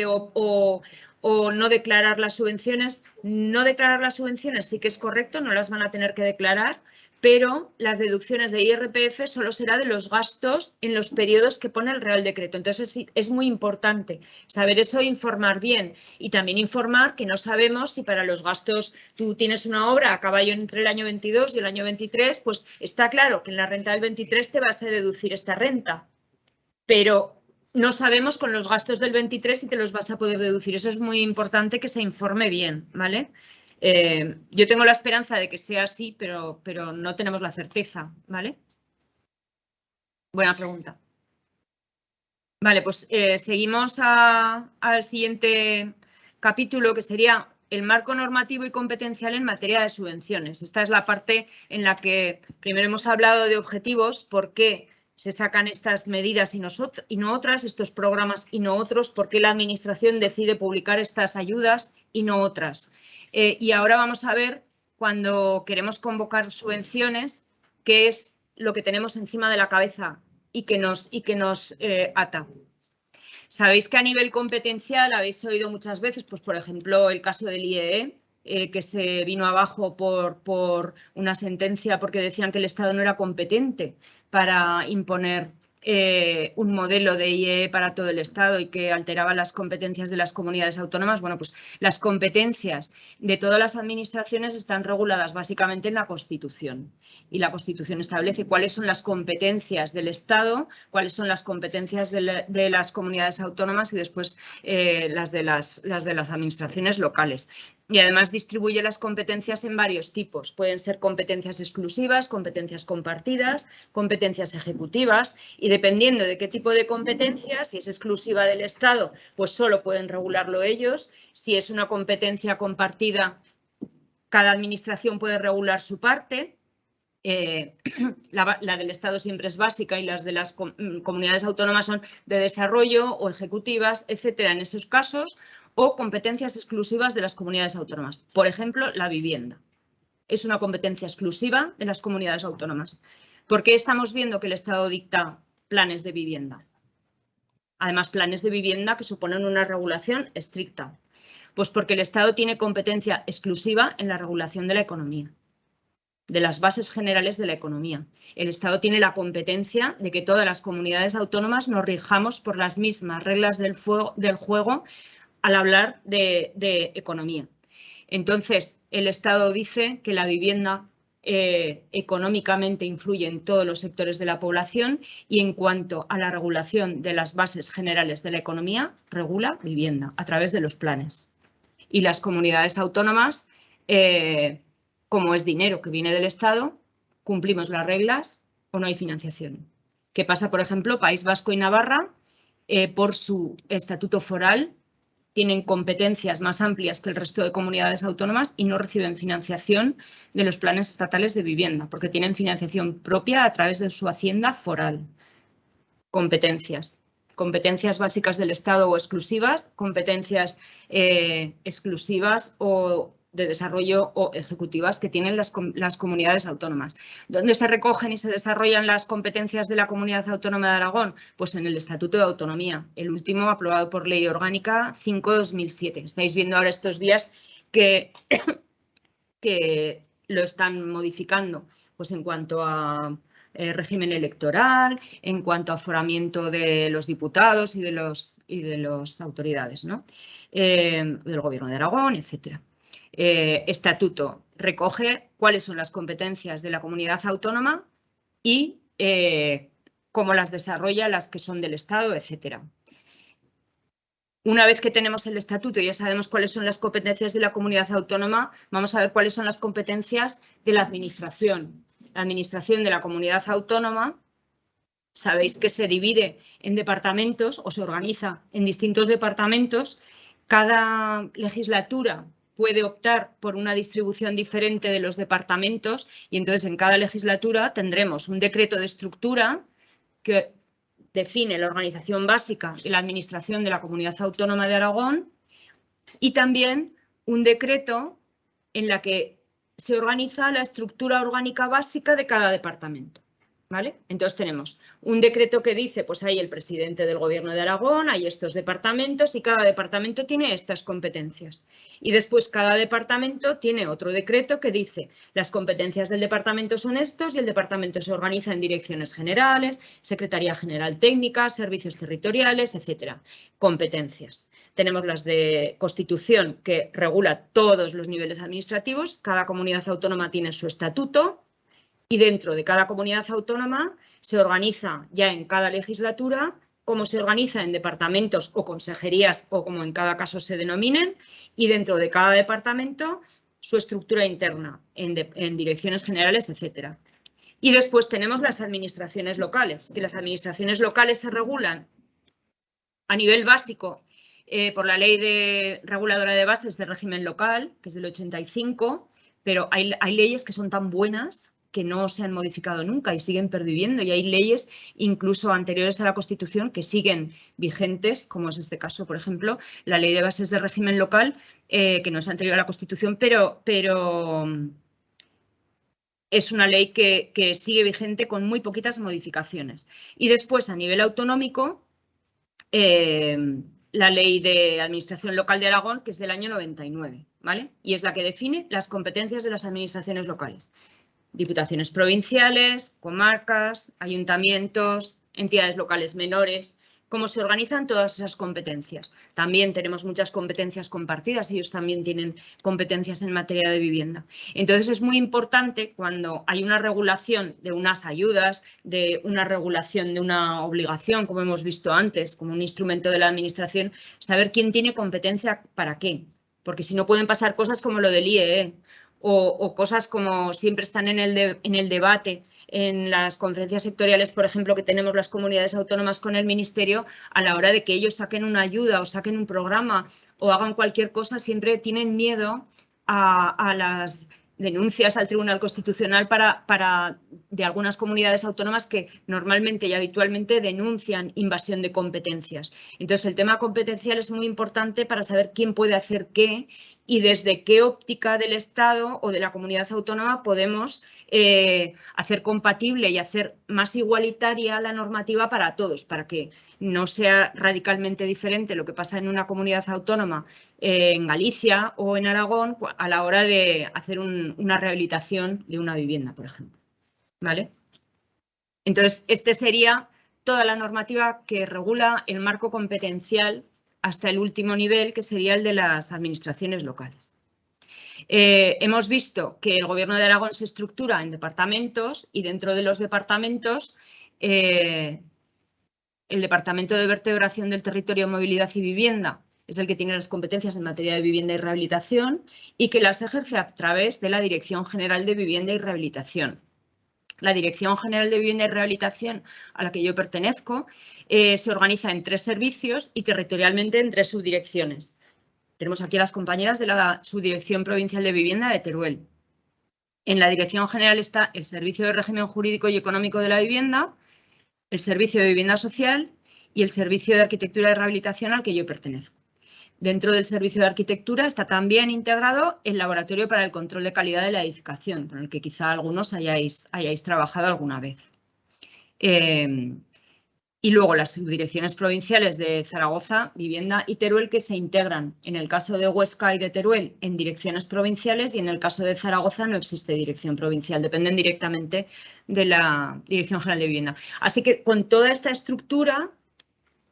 o no declarar las subvenciones. No declarar las subvenciones sí que es correcto, no las van a tener que declarar, pero las deducciones de IRPF solo será de los gastos en los periodos que pone el Real Decreto. Entonces, sí, es muy importante saber eso e informar bien. Y también informar que no sabemos si para los gastos tú tienes una obra a caballo entre el año 22 y el año 23, pues está claro que en la renta del 23 te vas a deducir esta renta, pero no sabemos con los gastos del 23 si te los vas a poder deducir. Eso es muy importante que se informe bien, ¿vale? Yo tengo la esperanza de que sea así, pero no tenemos la certeza, ¿vale? Buena pregunta. Vale, pues seguimos al siguiente capítulo, que sería el marco normativo y competencial en materia de subvenciones. Esta es la parte en la que primero hemos hablado de objetivos, por qué se sacan estas medidas y no otras, estos programas y no otros, por qué la Administración decide publicar estas ayudas y no otras. Y ahora vamos a ver, cuando queremos convocar subvenciones, qué es lo que tenemos encima de la cabeza y que nos ata. Sabéis que a nivel competencial habéis oído muchas veces, pues por ejemplo, el caso del IEE, que se vino abajo por una sentencia porque decían que el Estado no era competente para imponer un modelo de IEE para todo el Estado y que alteraba las competencias de las comunidades autónomas. Bueno, pues las competencias de todas las administraciones están reguladas básicamente en la Constitución. Y la Constitución establece cuáles son las competencias del Estado, cuáles son las competencias de las comunidades autónomas y después las de las administraciones locales. Y además distribuye las competencias en varios tipos. Pueden ser competencias exclusivas, competencias compartidas, competencias ejecutivas y dependiendo de qué tipo de competencia, si es exclusiva del Estado, pues solo pueden regularlo ellos. Si es una competencia compartida, cada administración puede regular su parte. La del Estado siempre es básica y las de las comunidades autónomas son de desarrollo o ejecutivas, etcétera, en esos casos, o competencias exclusivas de las comunidades autónomas. Por ejemplo, la vivienda. Es una competencia exclusiva de las comunidades autónomas. ¿Por qué estamos viendo que el Estado dicta planes de vivienda? Además, planes de vivienda que suponen una regulación estricta. Pues porque el Estado tiene competencia exclusiva en la regulación de la economía, de las bases generales de la economía. El Estado tiene la competencia de que todas las comunidades autónomas nos rijamos por las mismas reglas del juego al hablar de economía. Entonces, el Estado dice que la vivienda económicamente influye en todos los sectores de la población y en cuanto a la regulación de las bases generales de la economía, regula vivienda a través de los planes. Y las comunidades autónomas, como es dinero que viene del Estado, cumplimos las reglas o no hay financiación. ¿Qué pasa, por ejemplo, País Vasco y Navarra, por su estatuto foral, tienen competencias más amplias que el resto de comunidades autónomas y no reciben financiación de los planes estatales de vivienda, porque tienen financiación propia a través de su hacienda foral. Competencias básicas del Estado o exclusivas, competencias exclusivas o de desarrollo o ejecutivas que tienen las comunidades autónomas. ¿Dónde se recogen y se desarrollan las competencias de la Comunidad Autónoma de Aragón? Pues en el Estatuto de Autonomía, el último aprobado por Ley Orgánica 5/2007. Estáis viendo ahora estos días que lo están modificando, pues en cuanto a régimen electoral, en cuanto a aforamiento de los diputados y de las autoridades, ¿no? Del Gobierno de Aragón, etcétera. Estatuto recoge cuáles son las competencias de la comunidad autónoma y cómo las desarrolla, las que son del Estado, etcétera. Una vez que tenemos el estatuto y ya sabemos cuáles son las competencias de la comunidad autónoma, vamos a ver cuáles son las competencias de la administración. La administración de la comunidad autónoma, sabéis que se divide en departamentos o se organiza en distintos departamentos. Cada legislatura puede optar por una distribución diferente de los departamentos y entonces en cada legislatura tendremos un decreto de estructura que define la organización básica y la administración de la Comunidad Autónoma de Aragón y también un decreto en la que se organiza la estructura orgánica básica de cada departamento. ¿Vale? Entonces tenemos un decreto que dice, pues hay el presidente del Gobierno de Aragón, hay estos departamentos y cada departamento tiene estas competencias. Y después cada departamento tiene otro decreto que dice, las competencias del departamento son estos y el departamento se organiza en direcciones generales, Secretaría General Técnica, servicios territoriales, etcétera. Competencias. Tenemos las de Constitución que regula todos los niveles administrativos, cada comunidad autónoma tiene su estatuto. Y dentro de cada comunidad autónoma se organiza ya en cada legislatura cómo se organiza en departamentos o consejerías o como en cada caso se denominen y dentro de cada departamento su estructura interna en direcciones generales, etcétera. Y después tenemos las administraciones locales, que las administraciones locales se regulan A nivel básico, por la Ley Reguladora de Bases de Régimen Local, que es del 85, pero hay leyes que son tan buenas que no se han modificado nunca y siguen perviviendo, y hay leyes incluso anteriores a la Constitución que siguen vigentes, como es este caso, por ejemplo, la Ley de Bases de Régimen Local, que no es anterior a la Constitución, pero es una ley que sigue vigente con muy poquitas modificaciones. Y después, a nivel autonómico, la Ley de Administración Local de Aragón, que es del año 99, ¿vale? Y es la que define las competencias de las administraciones locales. Diputaciones provinciales, comarcas, ayuntamientos, entidades locales menores, cómo se organizan todas esas competencias. También tenemos muchas competencias compartidas, ellos también tienen competencias en materia de vivienda. Entonces es muy importante cuando hay una regulación de unas ayudas, de una regulación de una obligación, como hemos visto antes, como un instrumento de la administración, saber quién tiene competencia para qué. Porque si no pueden pasar cosas como lo del IEE, o cosas como siempre están en el debate en las conferencias sectoriales, por ejemplo, que tenemos las comunidades autónomas con el Ministerio, a la hora de que ellos saquen una ayuda o saquen un programa o hagan cualquier cosa, siempre tienen miedo a las denuncias al Tribunal Constitucional de algunas comunidades autónomas que normalmente y habitualmente denuncian invasión de competencias. Entonces, el tema competencial es muy importante para saber quién puede hacer qué y desde qué óptica del Estado o de la comunidad autónoma podemos hacer compatible y hacer más igualitaria la normativa para todos, para que no sea radicalmente diferente lo que pasa en una comunidad autónoma en Galicia o en Aragón a la hora de hacer una rehabilitación de una vivienda, por ejemplo. ¿Vale? Entonces, este sería toda la normativa que regula el marco competencial hasta el último nivel, que sería el de las administraciones locales. Hemos visto que el Gobierno de Aragón se estructura en departamentos y dentro de los departamentos el Departamento de Vertebración del Territorio, Movilidad y Vivienda es el que tiene las competencias en materia de vivienda y rehabilitación y que las ejerce a través de la Dirección General de Vivienda y Rehabilitación. La Dirección General de Vivienda y Rehabilitación, a la que yo pertenezco, se organiza en 3 servicios y territorialmente en 3 subdirecciones. Tenemos aquí a las compañeras de la Subdirección Provincial de Vivienda de Teruel. En la Dirección General está el Servicio de Régimen Jurídico y Económico de la Vivienda, el Servicio de Vivienda Social y el Servicio de Arquitectura y Rehabilitación al que yo pertenezco. Dentro del Servicio de Arquitectura está también integrado el Laboratorio para el Control de Calidad de la Edificación, con el que quizá algunos hayáis trabajado alguna vez. Y luego las subdirecciones provinciales de Zaragoza, Vivienda y Teruel, que se integran, en el caso de Huesca y de Teruel, en direcciones provinciales, y en el caso de Zaragoza no existe dirección provincial, dependen directamente de la Dirección General de Vivienda. Así que con toda esta estructura,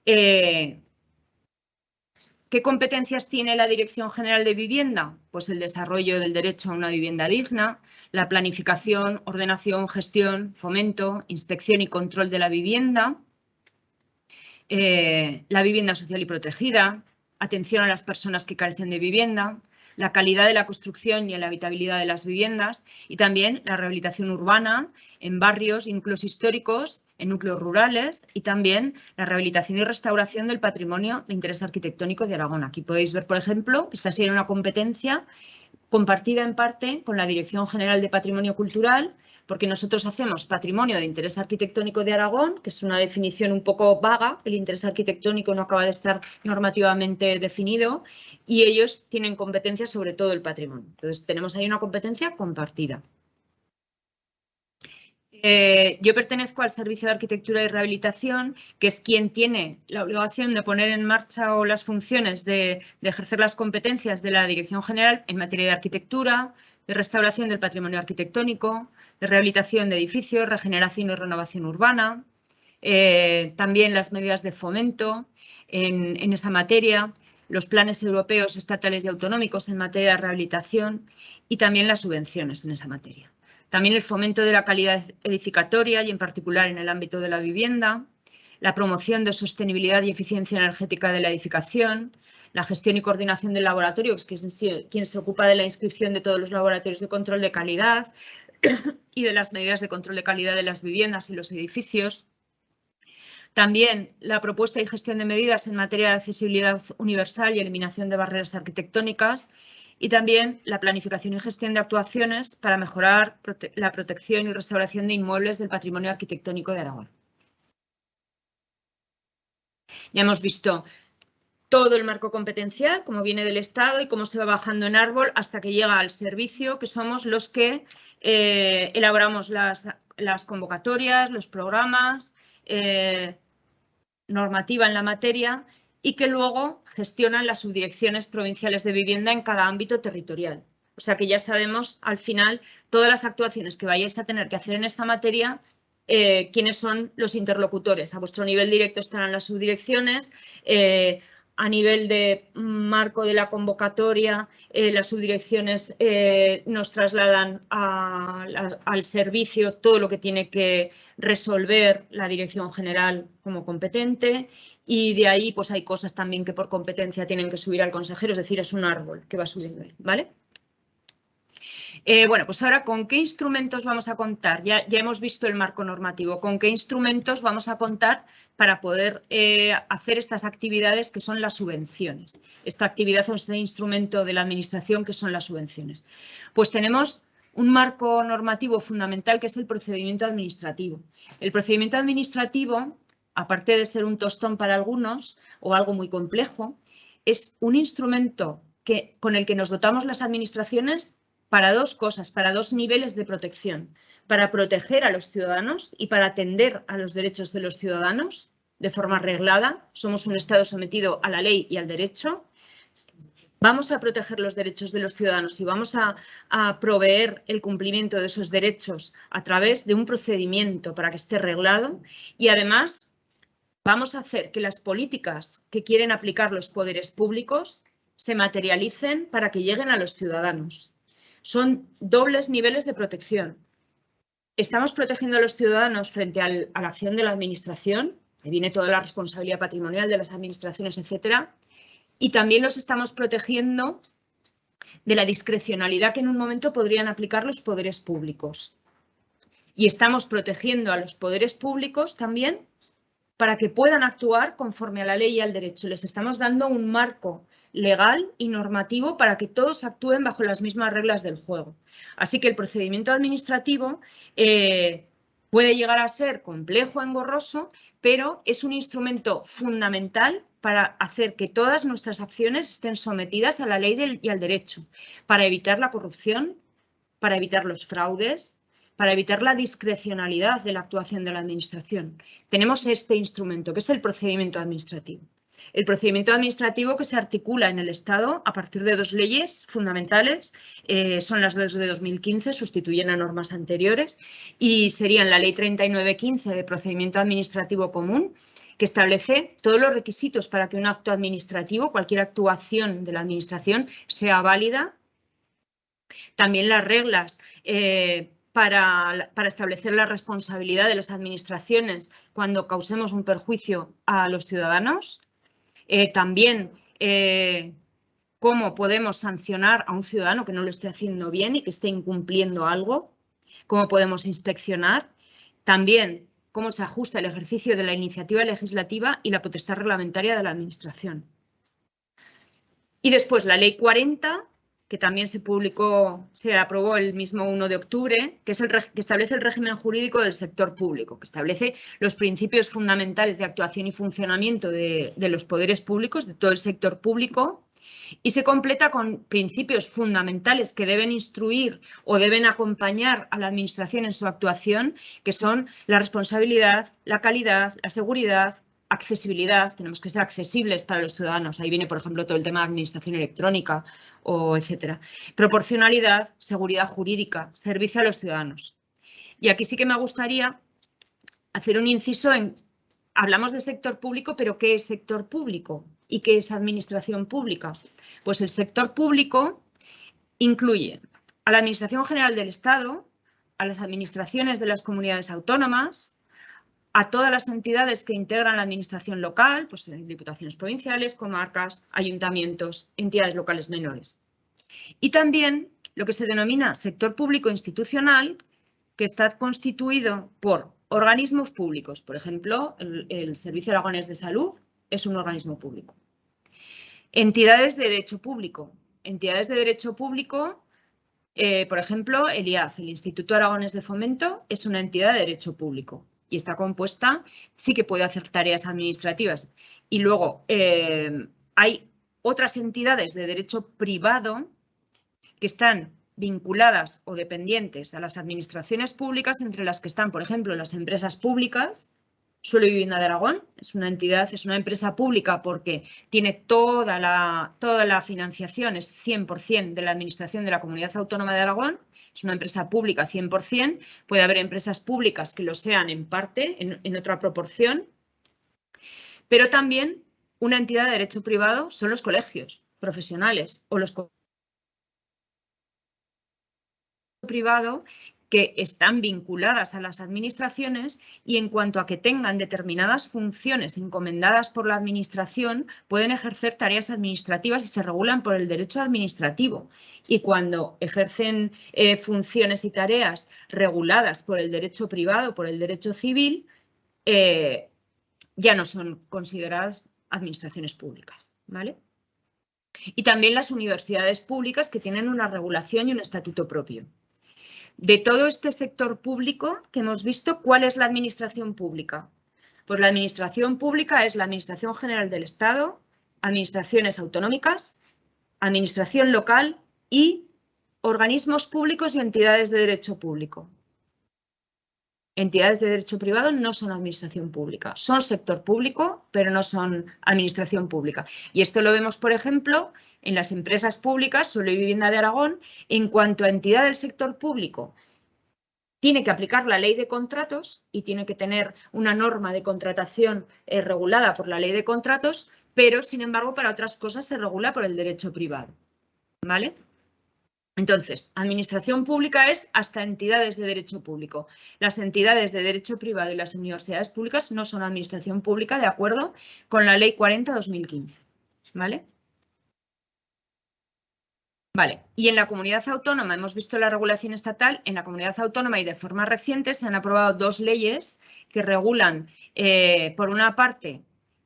¿qué competencias tiene la Dirección General de Vivienda? Pues el desarrollo del derecho a una vivienda digna, la planificación, ordenación, gestión, fomento, inspección y control de la vivienda, la vivienda social y protegida, atención a las personas que carecen de vivienda, la calidad de la construcción y la habitabilidad de las viviendas y también la rehabilitación urbana en barrios, incluso históricos, en núcleos rurales y también la rehabilitación y restauración del patrimonio de interés arquitectónico de Aragón. Aquí podéis ver, por ejemplo, esta sería una competencia compartida en parte con la Dirección General de Patrimonio Cultural, porque nosotros hacemos patrimonio de interés arquitectónico de Aragón, que es una definición un poco vaga, el interés arquitectónico no acaba de estar normativamente definido, y ellos tienen competencias sobre todo el patrimonio. Entonces, tenemos ahí una competencia compartida. Yo pertenezco al Servicio de Arquitectura y Rehabilitación, que es quien tiene la obligación de poner en marcha o las funciones de ejercer las competencias de la Dirección General en materia de arquitectura, de restauración del patrimonio arquitectónico, de rehabilitación de edificios, regeneración y renovación urbana, también las medidas de fomento en esa materia, los planes europeos, estatales y autonómicos en materia de rehabilitación y también las subvenciones en esa materia. También el fomento de la calidad edificatoria y en particular en el ámbito de la vivienda, la promoción de sostenibilidad y eficiencia energética de la edificación, la gestión y coordinación del laboratorio, que es quien se ocupa de la inscripción de todos los laboratorios de control de calidad y de las medidas de control de calidad de las viviendas y los edificios. También la propuesta y gestión de medidas en materia de accesibilidad universal y eliminación de barreras arquitectónicas. Y también la planificación y gestión de actuaciones para mejorar la protección y restauración de inmuebles del patrimonio arquitectónico de Aragón. Ya hemos visto todo el marco competencial, cómo viene del Estado y cómo se va bajando en árbol hasta que llega al servicio, que somos los que elaboramos las convocatorias, los programas, normativa en la materia y que luego gestionan las subdirecciones provinciales de vivienda en cada ámbito territorial. O sea que ya sabemos al final todas las actuaciones que vayáis a tener que hacer en esta materia, quiénes son los interlocutores. A vuestro nivel directo estarán las subdirecciones, a nivel de marco de la convocatoria, las subdirecciones nos trasladan al servicio todo lo que tiene que resolver la dirección general como competente y de ahí pues hay cosas también que por competencia tienen que subir al consejero, es decir, es un árbol que va subiendo, ¿vale? Bueno, pues ahora, ¿con qué instrumentos vamos a contar? Ya hemos visto el marco normativo. ¿Con qué instrumentos vamos a contar para poder hacer estas actividades que son las subvenciones? Esta actividad o este instrumento de la Administración que son las subvenciones. Pues tenemos un marco normativo fundamental que es el procedimiento administrativo. El procedimiento administrativo, aparte de ser un tostón para algunos o algo muy complejo, es un instrumento con el que nos dotamos las administraciones para dos cosas, para dos niveles de protección, para proteger a los ciudadanos y para atender a los derechos de los ciudadanos de forma reglada. Somos un Estado sometido a la ley y al derecho. Vamos a proteger los derechos de los ciudadanos y vamos a proveer el cumplimiento de esos derechos a través de un procedimiento para que esté reglado y además vamos a hacer que las políticas que quieren aplicar los poderes públicos se materialicen para que lleguen a los ciudadanos. Son dobles niveles de protección. Estamos protegiendo a los ciudadanos frente a la acción de la Administración, que viene toda la responsabilidad patrimonial de las administraciones, etcétera, y también los estamos protegiendo de la discrecionalidad que en un momento podrían aplicar los poderes públicos. Y estamos protegiendo a los poderes públicos también para que puedan actuar conforme a la ley y al derecho. Les estamos dando un marco legal y normativo para que todos actúen bajo las mismas reglas del juego. Así que el procedimiento administrativo puede llegar a ser complejo, engorroso, pero es un instrumento fundamental para hacer que todas nuestras acciones estén sometidas a la ley y al derecho, para evitar la corrupción, para evitar los fraudes, para evitar la discrecionalidad de la actuación de la Administración. Tenemos este instrumento, que es el procedimiento administrativo. El procedimiento administrativo que se articula en el Estado a partir de dos leyes fundamentales, son las dos de 2015, sustituyen a normas anteriores y serían la Ley 3915 de Procedimiento Administrativo Común, que establece todos los requisitos para que un acto administrativo, cualquier actuación de la Administración, sea válida. También las reglas para establecer la responsabilidad de las administraciones cuando causemos un perjuicio a los ciudadanos. También cómo podemos sancionar a un ciudadano que no lo esté haciendo bien y que esté incumpliendo algo, cómo podemos inspeccionar, también cómo se ajusta el ejercicio de la iniciativa legislativa y la potestad reglamentaria de la Administración. Y después la Ley 40, que también se aprobó el mismo 1 de octubre, que establece el régimen jurídico del sector público, que establece los principios fundamentales de actuación y funcionamiento de los poderes públicos, de todo el sector público, y se completa con principios fundamentales que deben instruir o deben acompañar a la Administración en su actuación, que son la responsabilidad, la calidad, la seguridad, accesibilidad, tenemos que ser accesibles para los ciudadanos. Ahí viene, por ejemplo, todo el tema de administración electrónica, o etcétera. Proporcionalidad, seguridad jurídica, servicio a los ciudadanos. Y aquí sí que me gustaría hacer un inciso en, hablamos de sector público, pero ¿qué es sector público? ¿Y qué es administración pública? Pues el sector público incluye a la Administración General del Estado, a las administraciones de las comunidades autónomas, a todas las entidades que integran la administración local, pues diputaciones provinciales, comarcas, ayuntamientos, entidades locales menores. Y también lo que se denomina sector público institucional, que está constituido por organismos públicos. Por ejemplo, el Servicio Aragonés de Salud es un organismo público. Entidades de derecho público. Entidades de derecho público, por ejemplo, el IAF, el Instituto Aragonés de Fomento, es una entidad de derecho público y está compuesta, sí que puede hacer tareas administrativas. Y luego hay otras entidades de derecho privado que están vinculadas o dependientes a las administraciones públicas, entre las que están, por ejemplo, las empresas públicas. Suelo y Vivienda de Aragón es una entidad, es una empresa pública porque tiene toda la financiación, es 100% de la administración de la Comunidad Autónoma de Aragón, es una empresa pública 100%, puede haber empresas públicas que lo sean en parte, en otra proporción, pero también una entidad de derecho privado son los colegios profesionales o los privado que están vinculadas a las administraciones y en cuanto a que tengan determinadas funciones encomendadas por la administración, pueden ejercer tareas administrativas y se regulan por el derecho administrativo. Y cuando ejercen funciones y tareas reguladas por el derecho privado, por el derecho civil, ya no son consideradas administraciones públicas, ¿vale? Y también las universidades públicas que tienen una regulación y un estatuto propio. De todo este sector público que hemos visto, ¿cuál es la administración pública? Pues la administración pública es la Administración General del Estado, administraciones autonómicas, administración local y organismos públicos y entidades de derecho público. Entidades de derecho privado no son administración pública, son sector público, pero no son administración pública. Y esto lo vemos, por ejemplo, en las empresas públicas, Suelo y Vivienda de Aragón, en cuanto a entidad del sector público. Tiene que aplicar la ley de contratos y tiene que tener una norma de contratación regulada por la ley de contratos, pero, sin embargo, para otras cosas se regula por el derecho privado, ¿vale? Entonces, administración pública es hasta entidades de derecho público. Las entidades de derecho privado y las universidades públicas no son administración pública de acuerdo con la Ley 40/2015, ¿vale? Vale, y en la comunidad autónoma hemos visto la regulación estatal. En la comunidad autónoma y de forma reciente se han aprobado dos leyes que regulan, por una parte,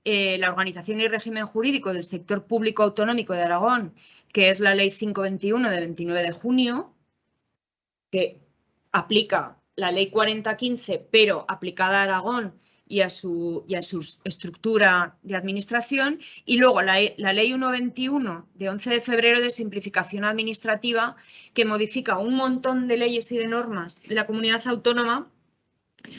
la organización y régimen jurídico del sector público autonómico de Aragón, que es la Ley 521 de 29 de junio, que aplica la Ley 4015, pero aplicada a Aragón y a su estructura de administración, y luego la Ley 121 de 11 de febrero de simplificación administrativa, que modifica un montón de leyes y de normas de la comunidad autónoma,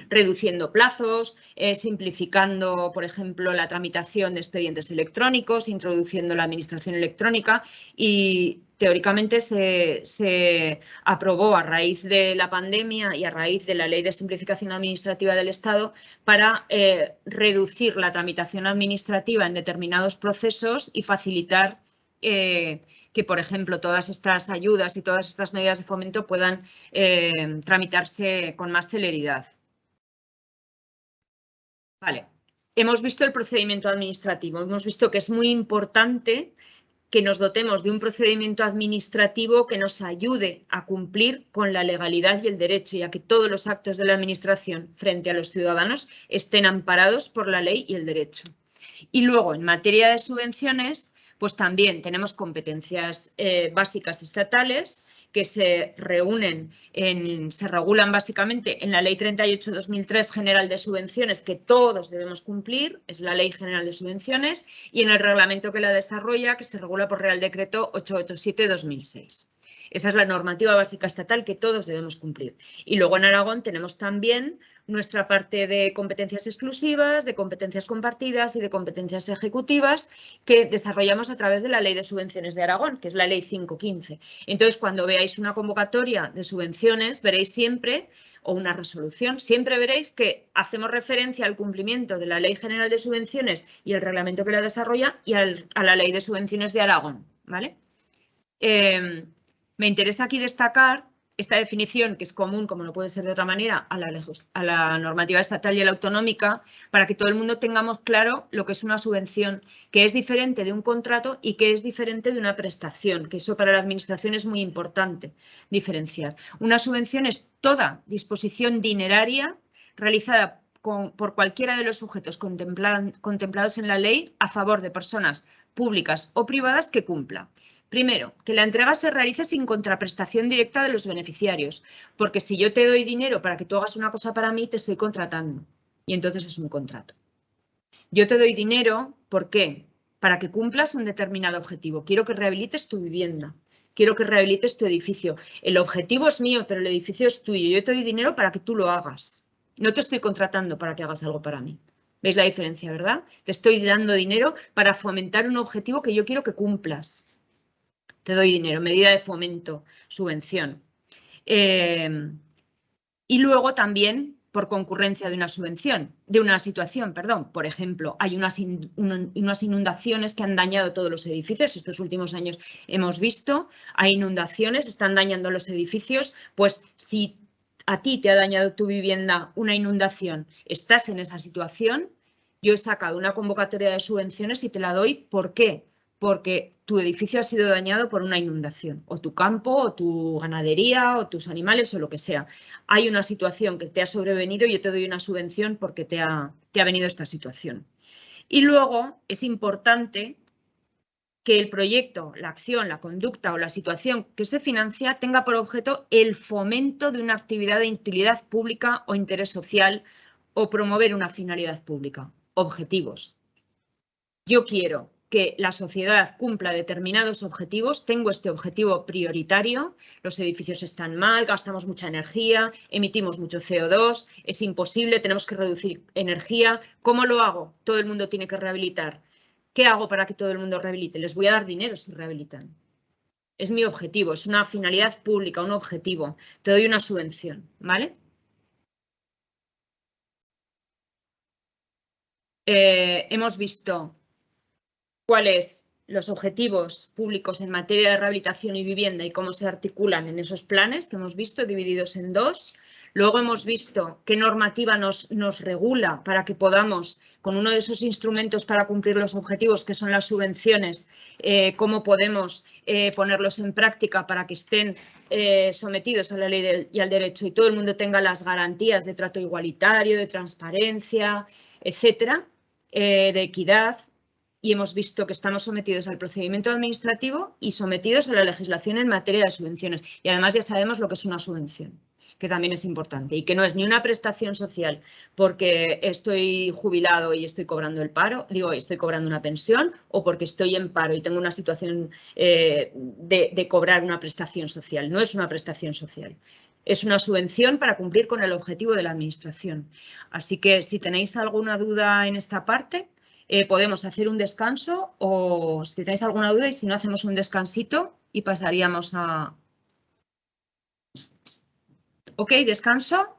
reduciendo plazos, simplificando, por ejemplo, la tramitación de expedientes electrónicos, introduciendo la administración electrónica y teóricamente se aprobó a raíz de la pandemia y a raíz de la Ley de Simplificación Administrativa del Estado para reducir la tramitación administrativa en determinados procesos y facilitar que, por ejemplo, todas estas ayudas y todas estas medidas de fomento puedan tramitarse con más celeridad. Vale, hemos visto el procedimiento administrativo, hemos visto que es muy importante que nos dotemos de un procedimiento administrativo que nos ayude a cumplir con la legalidad y el derecho y a que todos los actos de la administración frente a los ciudadanos estén amparados por la ley y el derecho. Y luego, en materia de subvenciones, pues también tenemos competencias básicas estatales que se reúnen, se regulan básicamente en la Ley 38/2003 General de Subvenciones, que todos debemos cumplir, es la Ley General de Subvenciones, y en el reglamento que la desarrolla, que se regula por Real Decreto 887/2006. Esa es la normativa básica estatal que todos debemos cumplir. Y luego en Aragón tenemos también nuestra parte de competencias exclusivas, de competencias compartidas y de competencias ejecutivas que desarrollamos a través de la Ley de Subvenciones de Aragón, que es la Ley 515. Entonces, cuando veáis una convocatoria de subvenciones, veréis siempre, o una resolución, siempre veréis que hacemos referencia al cumplimiento de la Ley General de Subvenciones y el reglamento que la desarrolla y a la Ley de Subvenciones de Aragón, ¿vale? Me interesa aquí destacar esta definición, que es común, como no puede ser de otra manera, a la normativa estatal y a la autonómica, para que todo el mundo tengamos claro lo que es una subvención, que es diferente de un contrato y que es diferente de una prestación, que eso para la administración es muy importante diferenciar. Una subvención es toda disposición dineraria realizada por cualquiera de los sujetos contemplados en la ley a favor de personas públicas o privadas que cumpla. Primero, que la entrega se realice sin contraprestación directa de los beneficiarios, porque si yo te doy dinero para que tú hagas una cosa para mí, te estoy contratando y entonces es un contrato. Yo te doy dinero, ¿por qué? Para que cumplas un determinado objetivo. Quiero que rehabilites tu vivienda, quiero que rehabilites tu edificio. El objetivo es mío, pero el edificio es tuyo. Yo te doy dinero para que tú lo hagas. No te estoy contratando para que hagas algo para mí. ¿Veis la diferencia, verdad? Te estoy dando dinero para fomentar un objetivo que yo quiero que cumplas. Te doy dinero, medida de fomento, subvención. Y luego también por concurrencia de una subvención, de una situación, perdón. Por ejemplo, hay unas inundaciones que han dañado todos los edificios. Estos últimos años hemos visto, hay inundaciones, están dañando los edificios. Pues si a ti te ha dañado tu vivienda una inundación, estás en esa situación, yo he sacado una convocatoria de subvenciones y te la doy. ¿Por qué? Porque tu edificio ha sido dañado por una inundación, o tu campo, o tu ganadería, o tus animales, o lo que sea. Hay una situación que te ha sobrevenido y yo te doy una subvención porque te ha venido esta situación. Y luego es importante que el proyecto, la acción, la conducta o la situación que se financia tenga por objeto el fomento de una actividad de utilidad pública o interés social o promover una finalidad pública. Objetivos. Yo quiero que la sociedad cumpla determinados objetivos, tengo este objetivo prioritario, los edificios están mal, gastamos mucha energía, emitimos mucho CO2, es imposible, tenemos que reducir energía. ¿Cómo lo hago? Todo el mundo tiene que rehabilitar. ¿Qué hago para que todo el mundo rehabilite? Les voy a dar dinero si rehabilitan. Es mi objetivo, es una finalidad pública, un objetivo. Te doy una subvención, ¿vale? Hemos visto cuáles los objetivos públicos en materia de rehabilitación y vivienda y cómo se articulan en esos planes que hemos visto divididos en dos. Luego hemos visto qué normativa nos regula para que podamos, con uno de esos instrumentos para cumplir los objetivos, que son las subvenciones, cómo podemos ponerlos en práctica para que estén sometidos a la ley y al derecho y todo el mundo tenga las garantías de trato igualitario, de transparencia, etcétera, de equidad. Y hemos visto que estamos sometidos al procedimiento administrativo y sometidos a la legislación en materia de subvenciones. Y además ya sabemos lo que es una subvención, que también es importante y que no es ni una prestación social porque estoy jubilado y estoy cobrando el paro, estoy cobrando una pensión, o porque estoy en paro y tengo una situación de cobrar una prestación social. No es una prestación social. Es una subvención para cumplir con el objetivo de la administración. Así que si tenéis alguna duda en esta parte, podemos hacer un descanso o si tenéis alguna duda y si no hacemos un descansito y pasaríamos a... Ok, descanso.